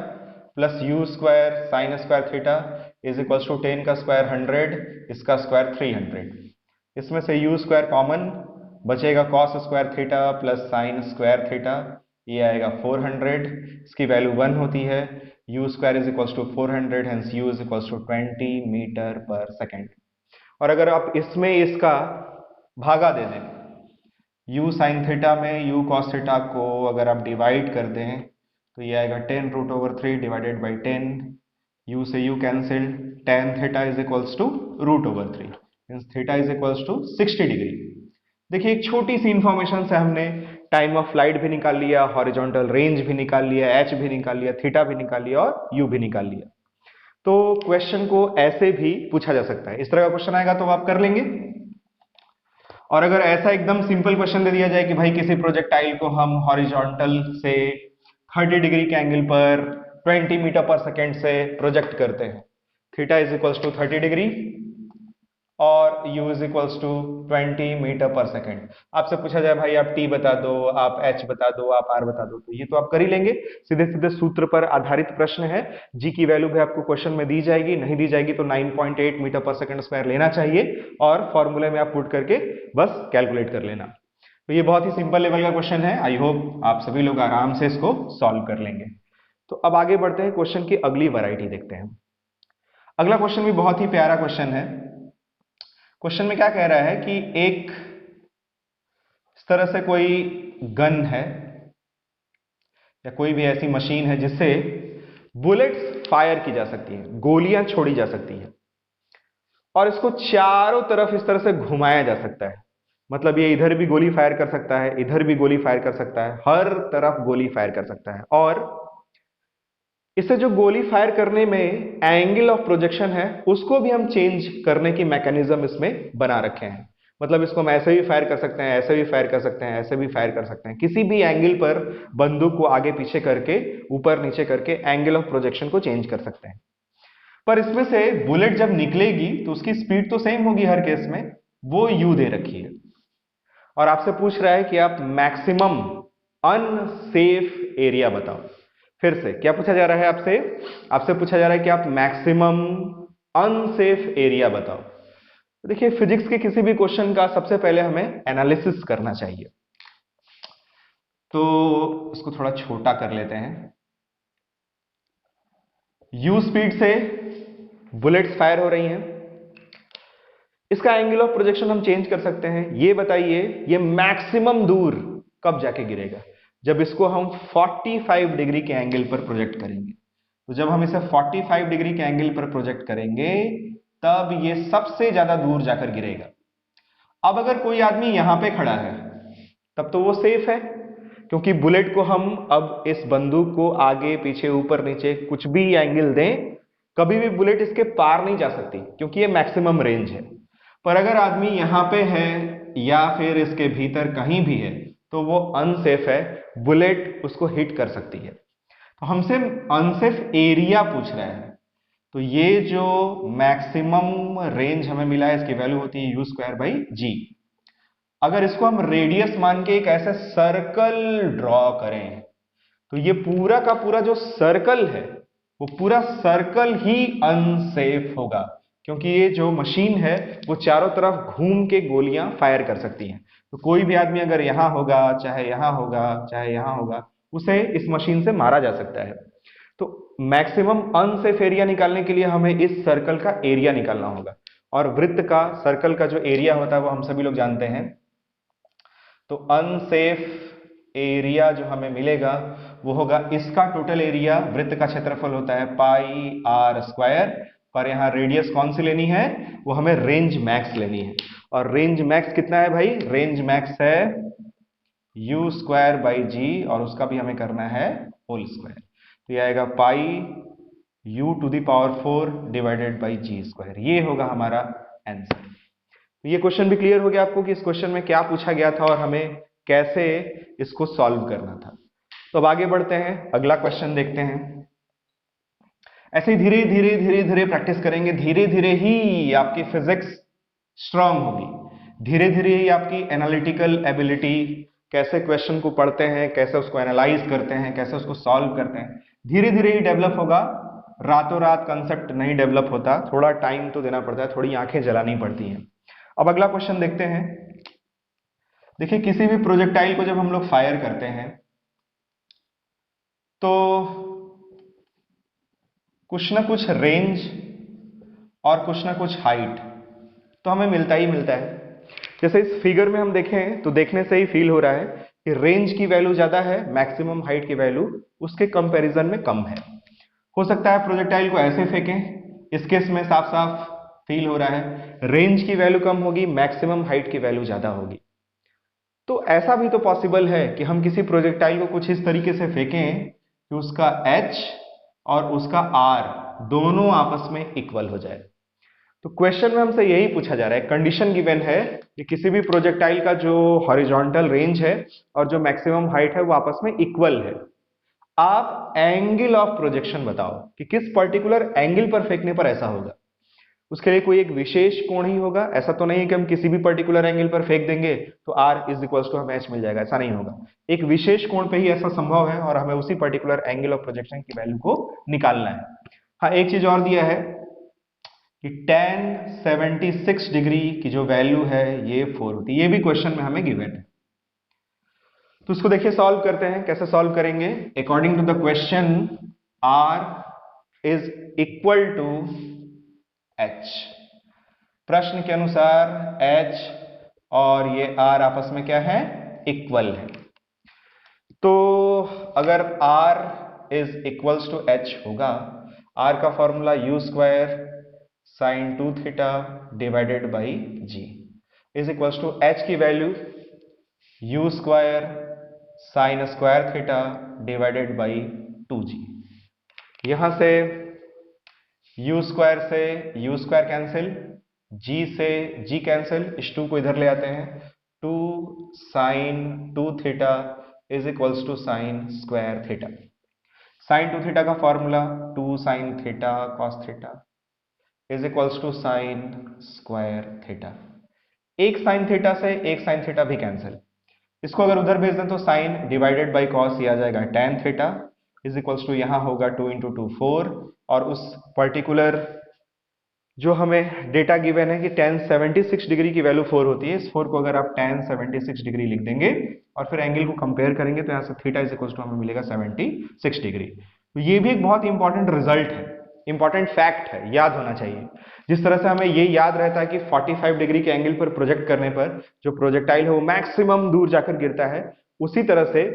plus u square sine square theta is equal to 10 का स्क्वायर 100, इसका स्क्वायर 300। इसमें से यू स्क्वायर कॉमन बचेगा, cos square theta plus sine square theta, ये आएगा 400, इसकी वैल्यू 1 होती है। U square is equal to 400, hence u is equal to 20 metre पर सेकेंड। और अगर आप इसमें इसका भागा दे दें, u साइन थीटा में u कॉस थीटा को अगर आप डिवाइड कर दें तो ये आएगा 10√3 डिवाइडेड बाई 10, u से u cancel, tan theta is equals to √3, means theta is equals to 60 degree. देखिए एक छोटी सी इंफॉर्मेशन से हमने टाइम ऑफ फ्लाइट भी निकाल लिया, हॉरिजॉन्टल रेंज भी निकाल लिया, h भी निकाल लिया, थीटा भी निकाल लिया और u भी निकाल लिया। तो क्वेश्चन को ऐसे भी पूछा जा सकता है। इस तरह का क्वेश्चन आएगा तो आप कर लेंगे। और अगर ऐसा एकदम सिंपल क्वेश्चन दे दिया जाए कि भाई किसी प्रोजेक्टाइल को हम हॉरिजॉन्टल से 30 डिग्री के एंगल पर 20 मीटर पर सेकेंड से प्रोजेक्ट करते हैं, theta is equals to 30 degree और u is equals to 20 metre पर सेकेंड। आपसे पूछा जाए भाई आप t बता दो, आप h बता दो, आप r बता दो, तो ये तो आप कर ही लेंगे। सीधे सीधे सूत्र पर आधारित प्रश्न है। g की वैल्यू भी आपको क्वेश्चन में दी जाएगी, नहीं दी जाएगी तो 9.8 मीटर पर सेकेंड स्क्वायर लेना चाहिए और फॉर्मूले में आप पुट करके बस कैलकुलेट कर लेना। तो ये बहुत ही सिंपल लेवल का क्वेश्चन है। आई होप आप सभी लोग आराम से इसको सॉल्व कर लेंगे। तो अब आगे बढ़ते हैं, क्वेश्चन की अगली वैरायटी देखते हैं। अगला क्वेश्चन भी बहुत ही प्यारा क्वेश्चन है। क्वेश्चन में क्या कह रहा है कि एक इस तरह से कोई गन है या कोई भी ऐसी मशीन है जिससे बुलेट्स फायर की जा सकती हैं, गोलियां छोड़ी जा सकती हैं और इसको चारों तरफ इस तरह से घुमाया जा सकता है। मतलब ये इधर भी गोली फायर कर सकता है, इधर भी गोली फायर कर सकता है, हर तरफ गोली फायर कर सकता है। और इससे जो गोली फायर करने में एंगल ऑफ प्रोजेक्शन है उसको भी हम चेंज करने की मैकेनिज्म इसमें बना रखे हैं। मतलब इसको हम ऐसे भी फायर कर सकते हैं, ऐसे भी फायर कर सकते हैं, ऐसे भी फायर कर सकते हैं। किसी भी एंगल पर बंदूक को आगे पीछे करके, ऊपर नीचे करके एंगल ऑफ प्रोजेक्शन को चेंज कर सकते हैं। पर इसमें से बुलेट जब निकलेगी तो उसकी स्पीड तो सेम होगी हर केस में, वो u दे रखी है। और आपसे पूछ रहा है कि आप मैक्सिमम अनसेफ एरिया बताओ। फिर से क्या पूछा जा रहा है आपसे? आपसे पूछा जा रहा है कि आप मैक्सिमम अनसेफ एरिया बताओ। तो देखिए, फिजिक्स के किसी भी क्वेश्चन का सबसे पहले हमें एनालिसिस करना चाहिए। तो इसको थोड़ा छोटा कर लेते हैं। u स्पीड से बुलेट्स फायर हो रही हैं, इसका एंगल ऑफ प्रोजेक्शन हम चेंज कर सकते हैं। ये बताइए, ये मैक्सिमम दूर कब जाके गिरेगा? जब इसको हम 45 डिग्री के एंगल पर प्रोजेक्ट करेंगे। तो जब हम इसे 45 डिग्री के एंगल पर प्रोजेक्ट करेंगे तब ये सबसे ज्यादा दूर जाकर गिरेगा। अब अगर कोई आदमी यहां पे खड़ा है तब तो वो सेफ है, क्योंकि बुलेट को हम अब इस बंदूक को आगे पीछे ऊपर नीचे कुछ भी एंगल दें, कभी भी बुलेट इसके पार नहीं जा सकती, क्योंकि ये मैक्सिमम रेंज है। पर अगर आदमी यहां पे है या फिर इसके भीतर कहीं भी है तो वो अनसेफ है, बुलेट उसको हिट कर सकती है। तो हमसे अनसेफ एरिया पूछ रहा है। तो ये जो मैक्सिमम रेंज हमें मिला है, इसकी वैल्यू होती है u²/g। अगर इसको हम रेडियस मान के एक ऐसा सर्कल ड्रॉ करें तो ये पूरा का पूरा जो सर्कल है वो पूरा सर्कल ही अनसेफ होगा, क्योंकि ये जो मशीन है वो चारों तरफ घूम के गोलियां फायर कर सकती हैं। तो कोई भी आदमी अगर यहां होगा, चाहे यहां होगा, चाहे यहां होगा, उसे इस मशीन से मारा जा सकता है। तो मैक्सिमम अनसेफ एरिया निकालने के लिए हमें इस सर्कल का एरिया निकालना होगा, और वृत्त का, सर्कल का जो एरिया होता है वो हम सभी लोग जानते हैं। तो अनसेफ एरिया जो हमें मिलेगा वो होगा इसका टोटल एरिया, वृत्त का क्षेत्रफल होता है πr², पर यहां रेडियस कौन सी लेनी है? वो हमें रेंज मैक्स लेनी है। और रेंज मैक्स कितना है भाई? रेंज मैक्स है u²/g, और उसका भी हमें करना है होल स्क्वायर। तो ये आएगा πu⁴ डिवाइडेड बाई g²। ये होगा हमारा आंसर। तो ये क्वेश्चन भी क्लियर हो गया आपको कि इस क्वेश्चन में क्या पूछा गया था और हमें कैसे इसको सॉल्व करना था। तो अब आगे बढ़ते हैं, अगला क्वेश्चन देखते हैं। ऐसे धीरे धीरे धीरे धीरे प्रैक्टिस करेंगे, धीरे धीरे ही आपकी फिजिक्स स्ट्रांग होगी, धीरे धीरे ही आपकी एनालिटिकल एबिलिटी, कैसे क्वेश्चन को पढ़ते हैं, कैसे उसको एनालाइज करते हैं, कैसे उसको सॉल्व करते हैं, धीरे धीरे ही डेवलप होगा। रातों रात कंसेप्ट नहीं डेवलप होता, थोड़ा टाइम तो देना पड़ता है, थोड़ी आंखें जलानी पड़ती हैं। अब अगला क्वेश्चन देखते हैं। देखिए, किसी भी प्रोजेक्टाइल को जब हम लोग फायर करते हैं तो कुछ ना कुछ रेंज और कुछ ना कुछ हाइट तो हमें मिलता ही मिलता है। जैसे इस फिगर में हम देखें तो देखने से ही फील हो रहा है कि रेंज की वैल्यू ज्यादा है, मैक्सिमम हाइट की वैल्यू उसके कंपैरिजन में कम है। हो सकता है प्रोजेक्टाइल को ऐसे फेंकें, इस केस में साफ साफ फील हो रहा है रेंज की वैल्यू कम होगी, मैक्सिमम हाइट की वैल्यू ज्यादा होगी। तो ऐसा भी तो पॉसिबल है कि हम किसी प्रोजेक्टाइल को कुछ इस तरीके से फेंकें कि उसका H और उसका R दोनों आपस में इक्वल हो जाए। तो क्वेश्चन में हमसे यही पूछा जा रहा है, कंडीशन गिवन है कि किसी भी प्रोजेक्टाइल का जो हॉरिजॉन्टल रेंज है और जो मैक्सिमम हाइट है वो आपस में इक्वल है। आप एंगल ऑफ प्रोजेक्शन बताओ कि किस पर्टिकुलर एंगल पर फेंकने पर ऐसा होगा। उसके लिए कोई एक विशेष कोण ही होगा, ऐसा तो नहीं है कि हम किसी भी पर्टिकुलर एंगल पर फेंक देंगे तो R = हमें H मिल जाएगा, ऐसा नहीं होगा। एक विशेष कोण पे ही ऐसा संभव है और हमें उसी पर्टिकुलर एंगल ऑफ प्रोजेक्शन की वैल्यू को निकालना है। हाँ, एक चीज और दिया है कि tan 76 डिग्री की जो वैल्यू है ये 4 होती है, ये भी क्वेश्चन में हमें गिवन है। तो इसको देखिए सॉल्व करते हैं, कैसे सॉल्व करेंगे। According to the question R = H, प्रश्न के अनुसार H और ये R आपस में क्या है? इक्वल है। तो अगर R = H होगा, R का formula u² sin 2θ divided by g = H की value u² sin² divided by 2g। यहां से u² से u² कैंसिल, g से g कैंसिल, इस 2 को इधर ले आते हैं। 2 sin 2θ = sin²θ। sin 2θ का formula 2 sin θ cos θ is equals to sine square theta. एक साइन थीटा से एक साइन थीटा भी कैंसिल। इसको अगर उधर भेज दें तो साइन डिवाइडेड बाई कॉस ये आ जाएगा tan theta is equals to यहां होगा 2 इंटू 2 4, और उस पर्टिकुलर जो हमें डेटा गिवन है कि tan 76 डिग्री की वैल्यू 4 होती है, इस 4 को अगर आप tan 76 डिग्री लिख देंगे और फिर एंगल को कंपेयर करेंगे तो यहाँ से थीटा इज इक्वल्स टू हमें मिलेगा 76 डिग्री। तो ये भी एक बहुत इंपॉर्टेंट रिजल्ट है, इंपॉर्टेंट फैक्ट है, याद होना चाहिए। जिस तरह से हमें ये याद रहता है कि 45 डिग्री के एंगल पर प्रोजेक्ट करने पर जो प्रोजेक्टाइल है वो मैक्सिमम दूर जाकर गिरता है, उसी तरह से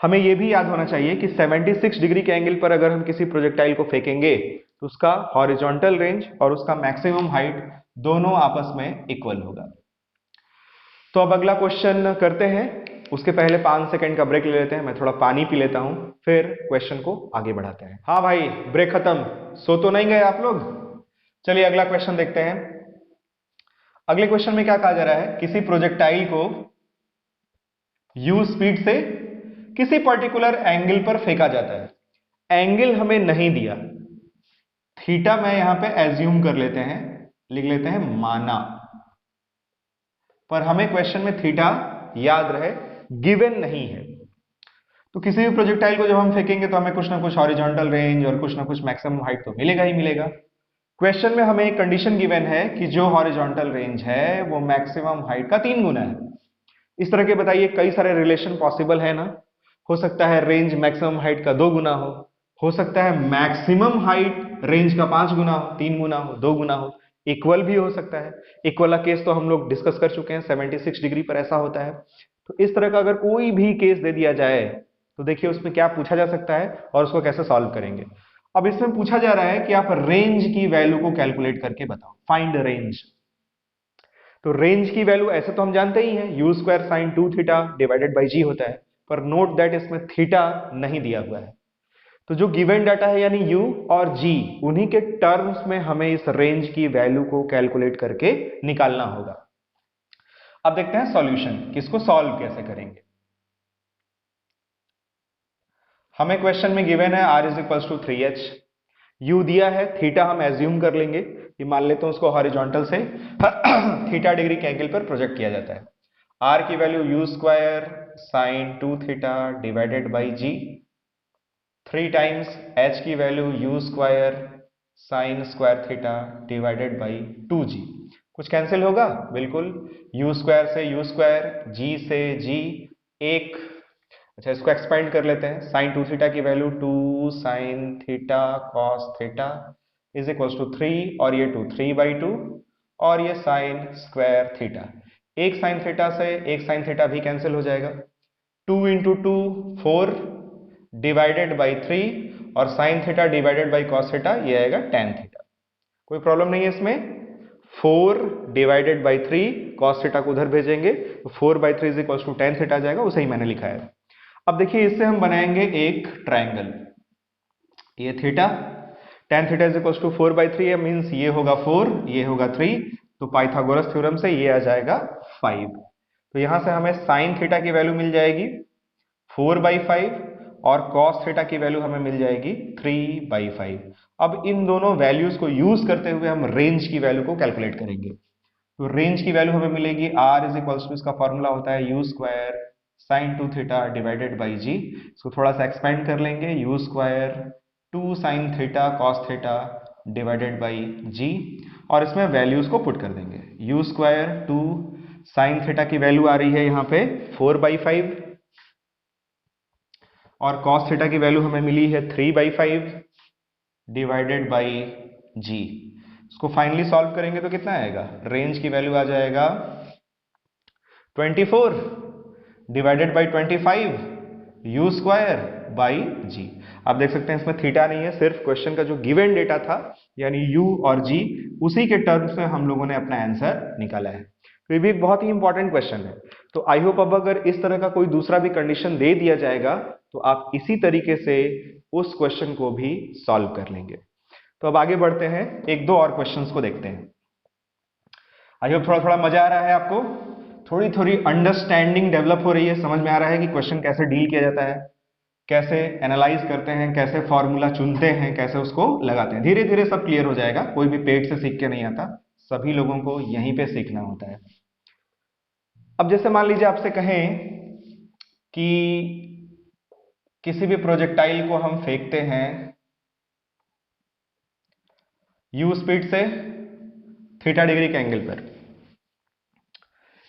हमें यह भी याद होना चाहिए कि 76 डिग्री के एंगल पर अगर हम किसी प्रोजेक्टाइल को फेंकेंगे तो उसका हॉरिजॉन्टल रेंज और उसका मैक्सिमम हाइट दोनों आपस में इक्वल होगा। तो अब अगला क्वेश्चन करते हैं, उसके पहले 5 सेकंड का ब्रेक ले लेते हैं, मैं थोड़ा पानी पी लेता हूं, फिर क्वेश्चन को आगे बढ़ाते हैं। हाँ भाई, ब्रेक खत्म, सो तो नहीं गए आप लोग? चलिए अगला क्वेश्चन देखते हैं। अगले क्वेश्चन में क्या कहा जा रहा है, किसी प्रोजेक्टाइल को u स्पीड से किसी पर्टिकुलर एंगल पर फेंका जाता है। एंगल हमें नहीं दिया, थीटा मैं यहां पे एज्यूम कर लेते हैं, लिख लेते हैं माना, पर हमें क्वेश्चन में थीटा याद रहे गिवन नहीं है। तो किसी भी प्रोजेक्टाइल को जब हम फेंकेंगे तो हमें कुछ ना कुछ हॉरिजॉन्टल रेंज और कुछ ना कुछ मैक्सिमम हाइट तो मिलेगा ही मिलेगा। क्वेश्चन में हमें एक कंडीशन गिवन है कि जो हॉरिजॉन्टल रेंज है वो मैक्सिमम हाइट का 3 गुना है। इस तरह के बताइए कई सारे रिलेशन पॉसिबल है ना। हो सकता है रेंज मैक्सिमम हाइट का 2 गुना हो सकता है मैक्सिमम हाइट रेंज का 5 गुना हो, 3 गुना हो, 2 गुना हो, इक्वल भी हो सकता है। इक्वल का केस तो हम लोग डिस्कस कर चुके हैं, 76 डिग्री पर ऐसा होता है। तो इस तरह का अगर कोई भी केस दे दिया जाए तो देखिए उसमें क्या पूछा जा सकता है और उसको कैसे सॉल्व करेंगे। अब इसमें पूछा जा रहा है कि आप रेंज की वैल्यू को कैलकुलेट करके बताओ, फाइंड रेंज। तो रेंज की वैल्यू ऐसे तो हम जानते ही हैं, u square sine 2 theta divided by g होता है, पर नोट दैट इसमें थीटा नहीं दिया हुआ है। तो जो गिवन डाटा है यानी u और g, उन्हीं के टर्म्स में हमें इस रेंज की वैल्यू को कैलकुलेट करके निकालना होगा। अब देखते हैं सॉल्यूशन, किसको सॉल्व कैसे करेंगे। हमें क्वेश्चन में गिवन है r is equals to 3h, u दिया है, थीटा हम एज्यूम कर लेंगे, ये मान लेते हैं उसको हॉरिजॉन्टल से थीटा डिग्री के एंगल पर प्रोजेक्ट किया जाता है। r की value u square sine 2 theta divided by g, 3 times h की value u square sine square theta divided by 2g। कुछ कैंसिल होगा? बिल्कुल, u स्क्वायर से u स्क्वायर, g से g, एक, अच्छा इसको एक्सपेंड कर लेते हैं, साइन 2 थीटा की value 2 sine theta cos theta is equals to 3, और ये 2 3/2, और ये साइन स्क्वायर थीटा, एक साइन थीटा से एक साइन थीटा भी कैंसिल हो जाएगा, 2 इंटू 2 4 डिवाइडेड बाई 3, और sine theta divided by cos theta ये आएगा tan थीटा। कोई प्रॉब्लम नहीं है इसमें। 4 डिवाइडेड बाई 3, कॉस थीटा को उधर भेजेंगे तो 4/3 is equals to tan theta आ जाएगा, उसे ही मैंने लिखा है। अब देखिए इससे हम बनाएंगे एक ट्रायंगल, ये theta, tan theta is equals to 4/3 है, मींस ये होगा 4, ये होगा 3, तो पाइथागोरस थ्योरम से ये आ जाएगा 5। तो यहां से हमें साइन थीटा की वैल्यू मिल जाएगी 4/5 और cos थीटा की वैल्यू हमें मिल जाएगी 3/5। अब इन दोनों वैल्यूज को यूज करते हुए हम रेंज की वैल्यू को कैलकुलेट करेंगे। तो रेंज की वैल्यू हमें मिलेगी r इज इक्वल्स टू, इसका फॉर्मूला होता है u square sine 2 theta divided by g, इसको थोड़ा सा एक्सपेंड कर लेंगे, u square 2 sine theta cos theta divided by g, और इसमें वैल्यूज को पुट कर देंगे। u स्क्वायर 2 साइन थीटा की वैल्यू आ रही है यहाँ पे 4/5, और cos थीटा की वैल्यू हमें मिली है 3/5 डिवाइडेड बाई जी। इसको फाइनली सॉल्व करेंगे तो कितना आएगा, रेंज की वैल्यू आ जाएगा 24 divided by 25 u square by g. आप देख सकते हैं इसमें थीटा नहीं है, सिर्फ क्वेश्चन का जो गिवन डेटा था यानी u और g, उसी के टर्म्स में हम लोगों ने अपना आंसर निकाला है। तो ये भी एक बहुत ही इंपॉर्टेंट क्वेश्चन है। तो आई होप अब अगर इस तरह का कोई दूसरा भी कंडीशन दे दिया जाएगा तो आप इसी तरीके से उस क्वेश्चन को भी सॉल्व कर लेंगे। तो अब आगे बढ़ते हैं, एक दो और क्वेश्चंस को देखते हैं। आई होप थोड़ा थोड़ा मजा आ रहा है आपको, थोड़ी थोड़ी अंडरस्टैंडिंग डेवलप हो रही है, समझ में आ रहा है कि क्वेश्चन कैसे डील किया जाता है, कैसे एनालाइज करते हैं, कैसे फॉर्मूला चुनते हैं, कैसे उसको लगाते हैं। धीरे धीरे सब क्लियर हो जाएगा, कोई भी पेट से सीख के नहीं आता, सभी लोगों को यहीं पे सीखना होता है। अब जैसे मान लीजिए आपसे कहें कि किसी भी प्रोजेक्टाइल को हम फेंकते हैं u स्पीड से थीटा डिग्री के एंगल पर,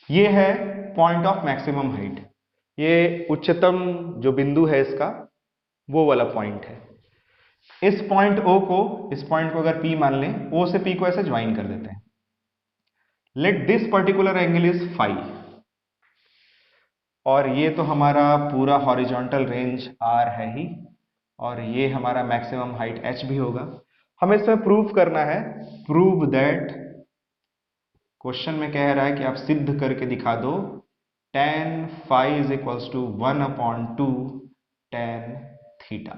ये है पॉइंट ऑफ मैक्सिमम हाइट, ये उच्चतम जो बिंदु है इसका वो वाला पॉइंट है। इस पॉइंट को अगर P मान लें, O से P को ऐसे ज्वाइन कर देते हैं। Let this particular angle is phi, और ये तो हमारा पूरा हॉरिजॉन्टल रेंज R है ही, और ये हमारा मैक्सिमम हाइट H भी होगा। हमें इसमें प्रूव करना है, प्रूव दैट, क्वेश्चन में कह रहा है कि आप सिद्ध करके दिखा दो tan phi is equals to 1/2 tan theta.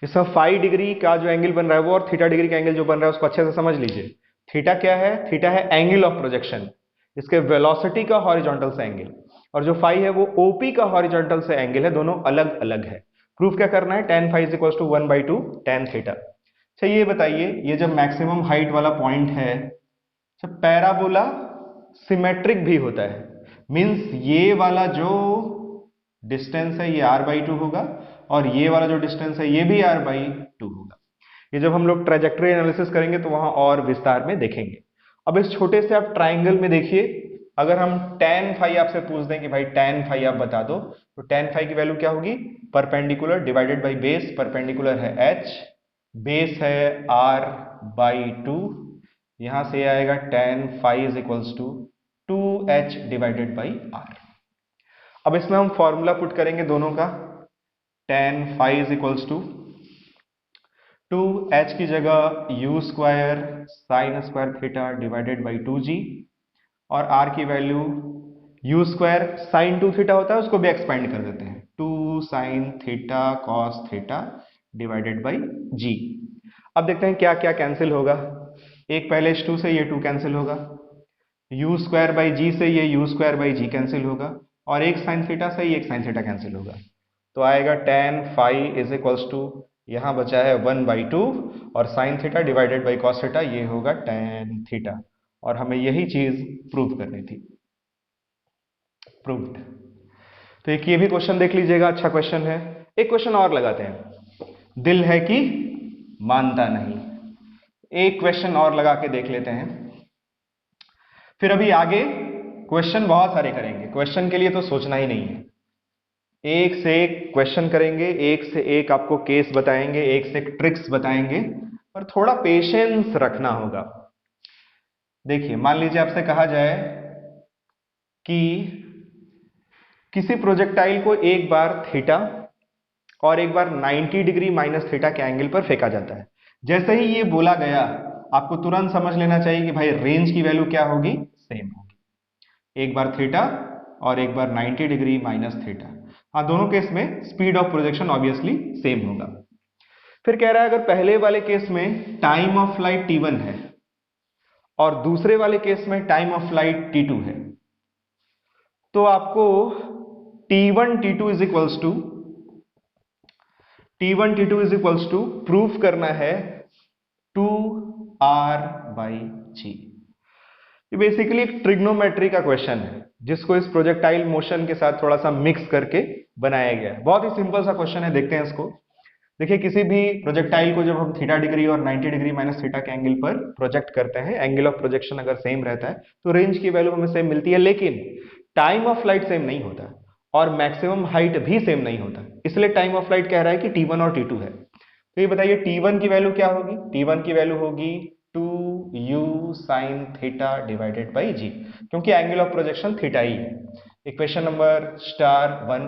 इसमें फाई डिग्री का जो एंगल बन रहा है वो और थीटा डिग्री का एंगल जो बन रहा है उसको अच्छे से समझ लीजिए। थीटा क्या है? थीटा है एंगल ऑफ प्रोजेक्शन, इसके वेलोसिटी का हॉरिजॉन्टल से एंगल, और जो फाई है वो ओपी का हॉरिजॉन्टल से एंगल है, दोनों अलग अलग है। प्रूफ क्या करना है? tan phi is equals to 1/2 tan theta. अच्छा ये बताइए, ये जब मैक्सिमम हाइट वाला पॉइंट है, जब पैराबोला सिमेट्रिक भी होता है, मींस ये वाला जो डिस्टेंस है ये r/2 होगा, और ये वाला जो डिस्टेंस है ये भी r/2 होगा। ये जब हम लोग ट्रेजेक्टरी एनालिसिस करेंगे तो वहां और विस्तार में देखेंगे। अब इस छोटे से आप ट्राइंगल में देखिए, अगर हम tan phi आपसे पूछ दें कि भाई tan phi आप बता दो, तो tan phi की वैल्यू क्या होगी? Perpendicular divided by base, perpendicular है h, बेस है r/2, यहां से आएगा tan phi is equals to 2h divided by r। अब इसमें हम फॉर्मूला पुट करेंगे दोनों का, tan phi is equals to 2h की जगह u square sine square theta divided by 2g, और r की value u square sine 2 theta होता है उसको भी एक्सपेंड कर देते हैं, 2 sine theta cos theta divided by g। अब देखते हैं क्या क्या कैंसिल होगा। एक पहले इस 2 से ये 2 कैंसिल होगा, u स्क्वायर बाई जी से ये u square by g cancel होगा, और एक साइन थीटा से ये एक साइन थीटा कैंसिल होगा, तो आएगा tan phi is equals to, यहां बचा है 1/2, और sine theta divided by cos theta, ये होगा tan थीटा, और हमें यही चीज प्रूव करनी थी। प्रूव्ड। तो एक ये भी क्वेश्चन देख लीजिएगा, अच्छा क्वेश्चन है। एक क्वेश्चन और लगाते हैं, दिल है कि मानता नहीं। एक क्वेश्चन और लगा के देख लेते हैं, फिर अभी आगे क्वेश्चन बहुत सारे करेंगे। क्वेश्चन के लिए तो सोचना ही नहीं है, एक से एक क्वेश्चन करेंगे, एक से एक आपको केस बताएंगे, एक से एक ट्रिक्स बताएंगे, और थोड़ा पेशेंस रखना होगा। देखिए मान लीजिए आपसे कहा जाए कि किसी प्रोजेक्टाइल को एक बार थीटा और एक बार 90 डिग्री माइनस थीटा के एंगल पर फेंका जाता है। जैसे ही ये बोला गया, आपको तुरंत समझ लेना चाहिए कि भाई रेंज की वैल्यू क्या होगी? सेम होगी, एक बार थीटा और एक बार 90 डिग्री माइनस थीटा। हाँ, दोनों केस में speed of projection obviously same होगा। फिर कह रहा है अगर पहले वाले केस में टाइम ऑफ फ्लाइट t1 है और दूसरे वाले केस में टाइम ऑफ फ्लाइट t2 है, तो आपको t1 t2 is equals to proof करना है 2r/g। ये बेसिकली एक ट्रिग्नोमेट्री का क्वेश्चन है जिसको इस प्रोजेक्टाइल मोशन के साथ थोड़ा सा मिक्स करके बनाया गया है। बहुत ही सिंपल सा क्वेश्चन है, देखते हैं इसको। देखिए किसी भी प्रोजेक्टाइल को जब हम थीटा डिग्री और 90 डिग्री माइनस थीटा के एंगल पर प्रोजेक्ट करते हैं, एंगल ऑफ प्रोजेक्शन अगर सेम रहता है तो रेंज की वैल्यू हमें सेम मिलती है, लेकिन टाइम ऑफ फ्लाइट सेम नहीं होता और मैक्सिमम हाइट भी सेम नहीं होता। इसलिए टाइम ऑफ फ्लाइट कह रहा है कि t1 और t2 है। तो ये बताइए t1 की वैल्यू क्या होगी? t1 की वैल्यू होगी 2u sine theta divided by g, क्योंकि एंगल ऑफ प्रोजेक्शन थीटा ही है। Equation number *1।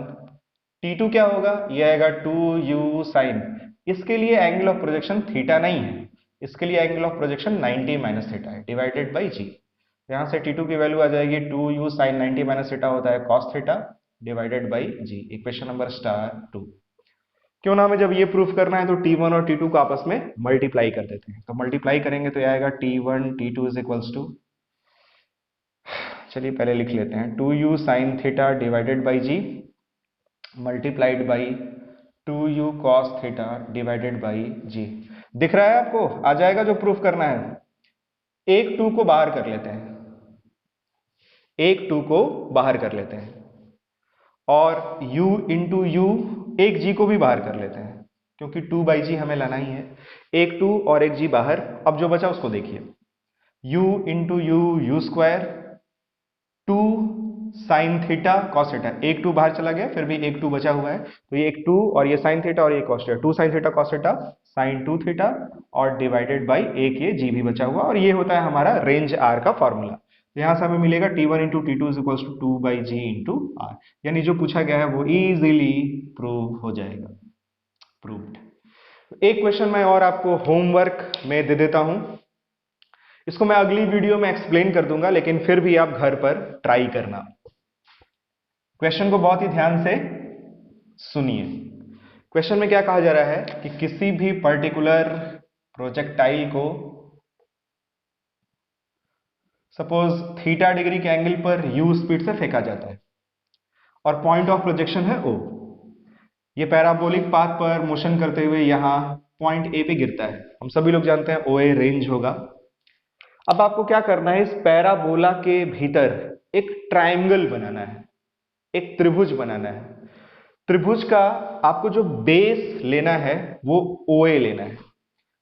t2 क्या होगा? ये आएगा 2u साइन, इसके लिए एंगल ऑफ प्रोजेक्शन थीटा नहीं है, इसके लिए angle of projection 90 minus theta है, डिवाइडेड बाई g। यहां से t2 की वैल्यू आ जाएगी 2u साइन 90 माइनस थीटा होता है cos theta divided by g। Equation number *2। क्यों ना, हमें जब ये प्रूफ करना है तो t1 और t2 को आपस में मल्टीप्लाई कर देते हैं। तो मल्टीप्लाई करेंगे तो ये आएगा t1 t2 is equals to, चलिए पहले लिख लेते हैं, 2u sine theta divided by g multiplied by 2u cos theta divided by g. दिख रहा है आपको? आ जाएगा जो प्रूफ करना है। एक 2 को बाहर कर लेते हैं, एक 2 को बाहर कर लेते हैं, और u इंटू यू एक g को भी बाहर कर लेते हैं, क्योंकि 2/g हमें लाना ही है। एक 2 और एक g बाहर। अब जो बचा उसको देखिए, u into you square 2 sine theta cos theta. एक 2 बाहर चला गया, फिर भी एक 2 बचा हुआ है, तो ये एक 2 और ये साइन थीटा और ये cos theta, 2 sine theta cos theta sine 2 theta और डिवाइडेड बाई एक ये जी भी बचा हुआ, और ये होता है हमारा रेंज आर का फॉर्मूला। यहां से हमें मिलेगा T1 into T2 is equals to 2/g into r, यानी जो पूछा गया है वो इजीली प्रूव हो जाएगा, प्रूव्ड। एक क्वेश्चन मैं और आपको होमवर्क में दे देता हूं, इसको मैं अगली वीडियो में एक्सप्लेन कर दूंगा, लेकिन फिर भी आप घर पर ट्राई करना। क्वेश्चन को बहुत ही ध्यान से सुनिए। क्वेश्चन में क्या कहा जा रहा है कि किसी भी पर्टिकुलर प्रोजेक्टाइल को सपोज थीटा डिग्री के एंगल पर u स्पीड से फेंका जाता है और पॉइंट ऑफ प्रोजेक्शन है O। ये पैराबोलिक पाथ पर मोशन करते हुए यहां पॉइंट A पे गिरता है। हम सभी लोग जानते हैं OA रेंज होगा। अब आपको क्या करना है, इस पैराबोला के भीतर एक ट्रायंगल बनाना है, एक त्रिभुज बनाना है। त्रिभुज का आपको जो बेस लेना है वो OA लेना है,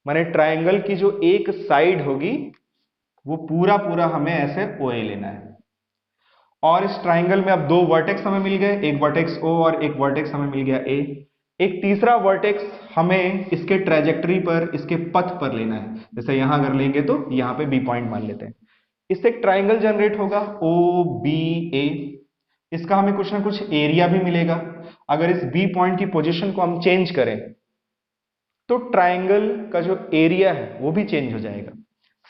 माने ट्रायंगल की जो एक साइड होगी वो पूरा पूरा हमें ऐसे OA लेना है। और इस ट्रायंगल में अब दो वर्टेक्स हमें मिल गए, एक वर्टेक्स O और एक वर्टेक्स हमें मिल गया A। एक तीसरा वर्टेक्स हमें इसके ट्रेजेक्टरी पर, इसके पथ पर लेना है। जैसे यहां अगर लेंगे तो यहां पे B पॉइंट मान लेते हैं। इससे एक ट्रायंगल जनरेट होगा OBA। इसका हमें कुछ ना कुछ एरिया भी मिलेगा। अगर इस B पॉइंट की पोजीशन को हम चेंज करें तो ट्रायंगल का जो एरिया है वो भी चेंज हो जाएगा।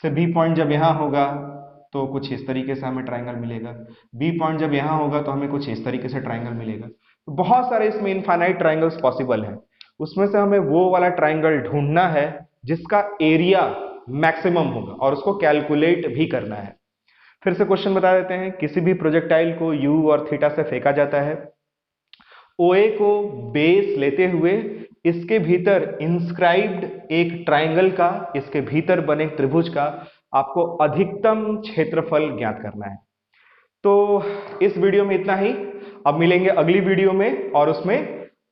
जैसे B पॉइंट जब यहां होगा तो कुछ इस तरीके से हमें ट्रायंगल मिलेगा, B पॉइंट जब यहां होगा तो हमें कुछ इस तरीके से ट्रायंगल मिलेगा। तो बहुत सारे इसमें इनफाइनाइट ट्रायंगल्स पॉसिबल हैं, उसमें से हमें वो वाला ट्रायंगल ढूंढना है जिसका एरिया मैक्सिमम होगा और उसको कैलकुलेट भी करना है। फिर से क्वेश्चन बता देते हैं, किसी भी प्रोजेक्टाइल को u और थीटा से फेंका जाता है। OA को बेस लेते हुए इसके भीतर इंस्क्राइब्ड एक ट्रायंगल का, इसके भीतर बने त्रिभुज का आपको अधिकतम क्षेत्रफल ज्ञात करना है। तो इस वीडियो में इतना ही। अब मिलेंगे अगली वीडियो में और उसमें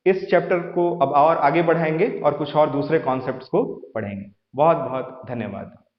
इस चैप्टर को अब और आगे बढ़ाएंगे और कुछ और दूसरे कॉन्सेप्ट्स को पढ़ेंगे। बहुत बहुत धन्यवाद।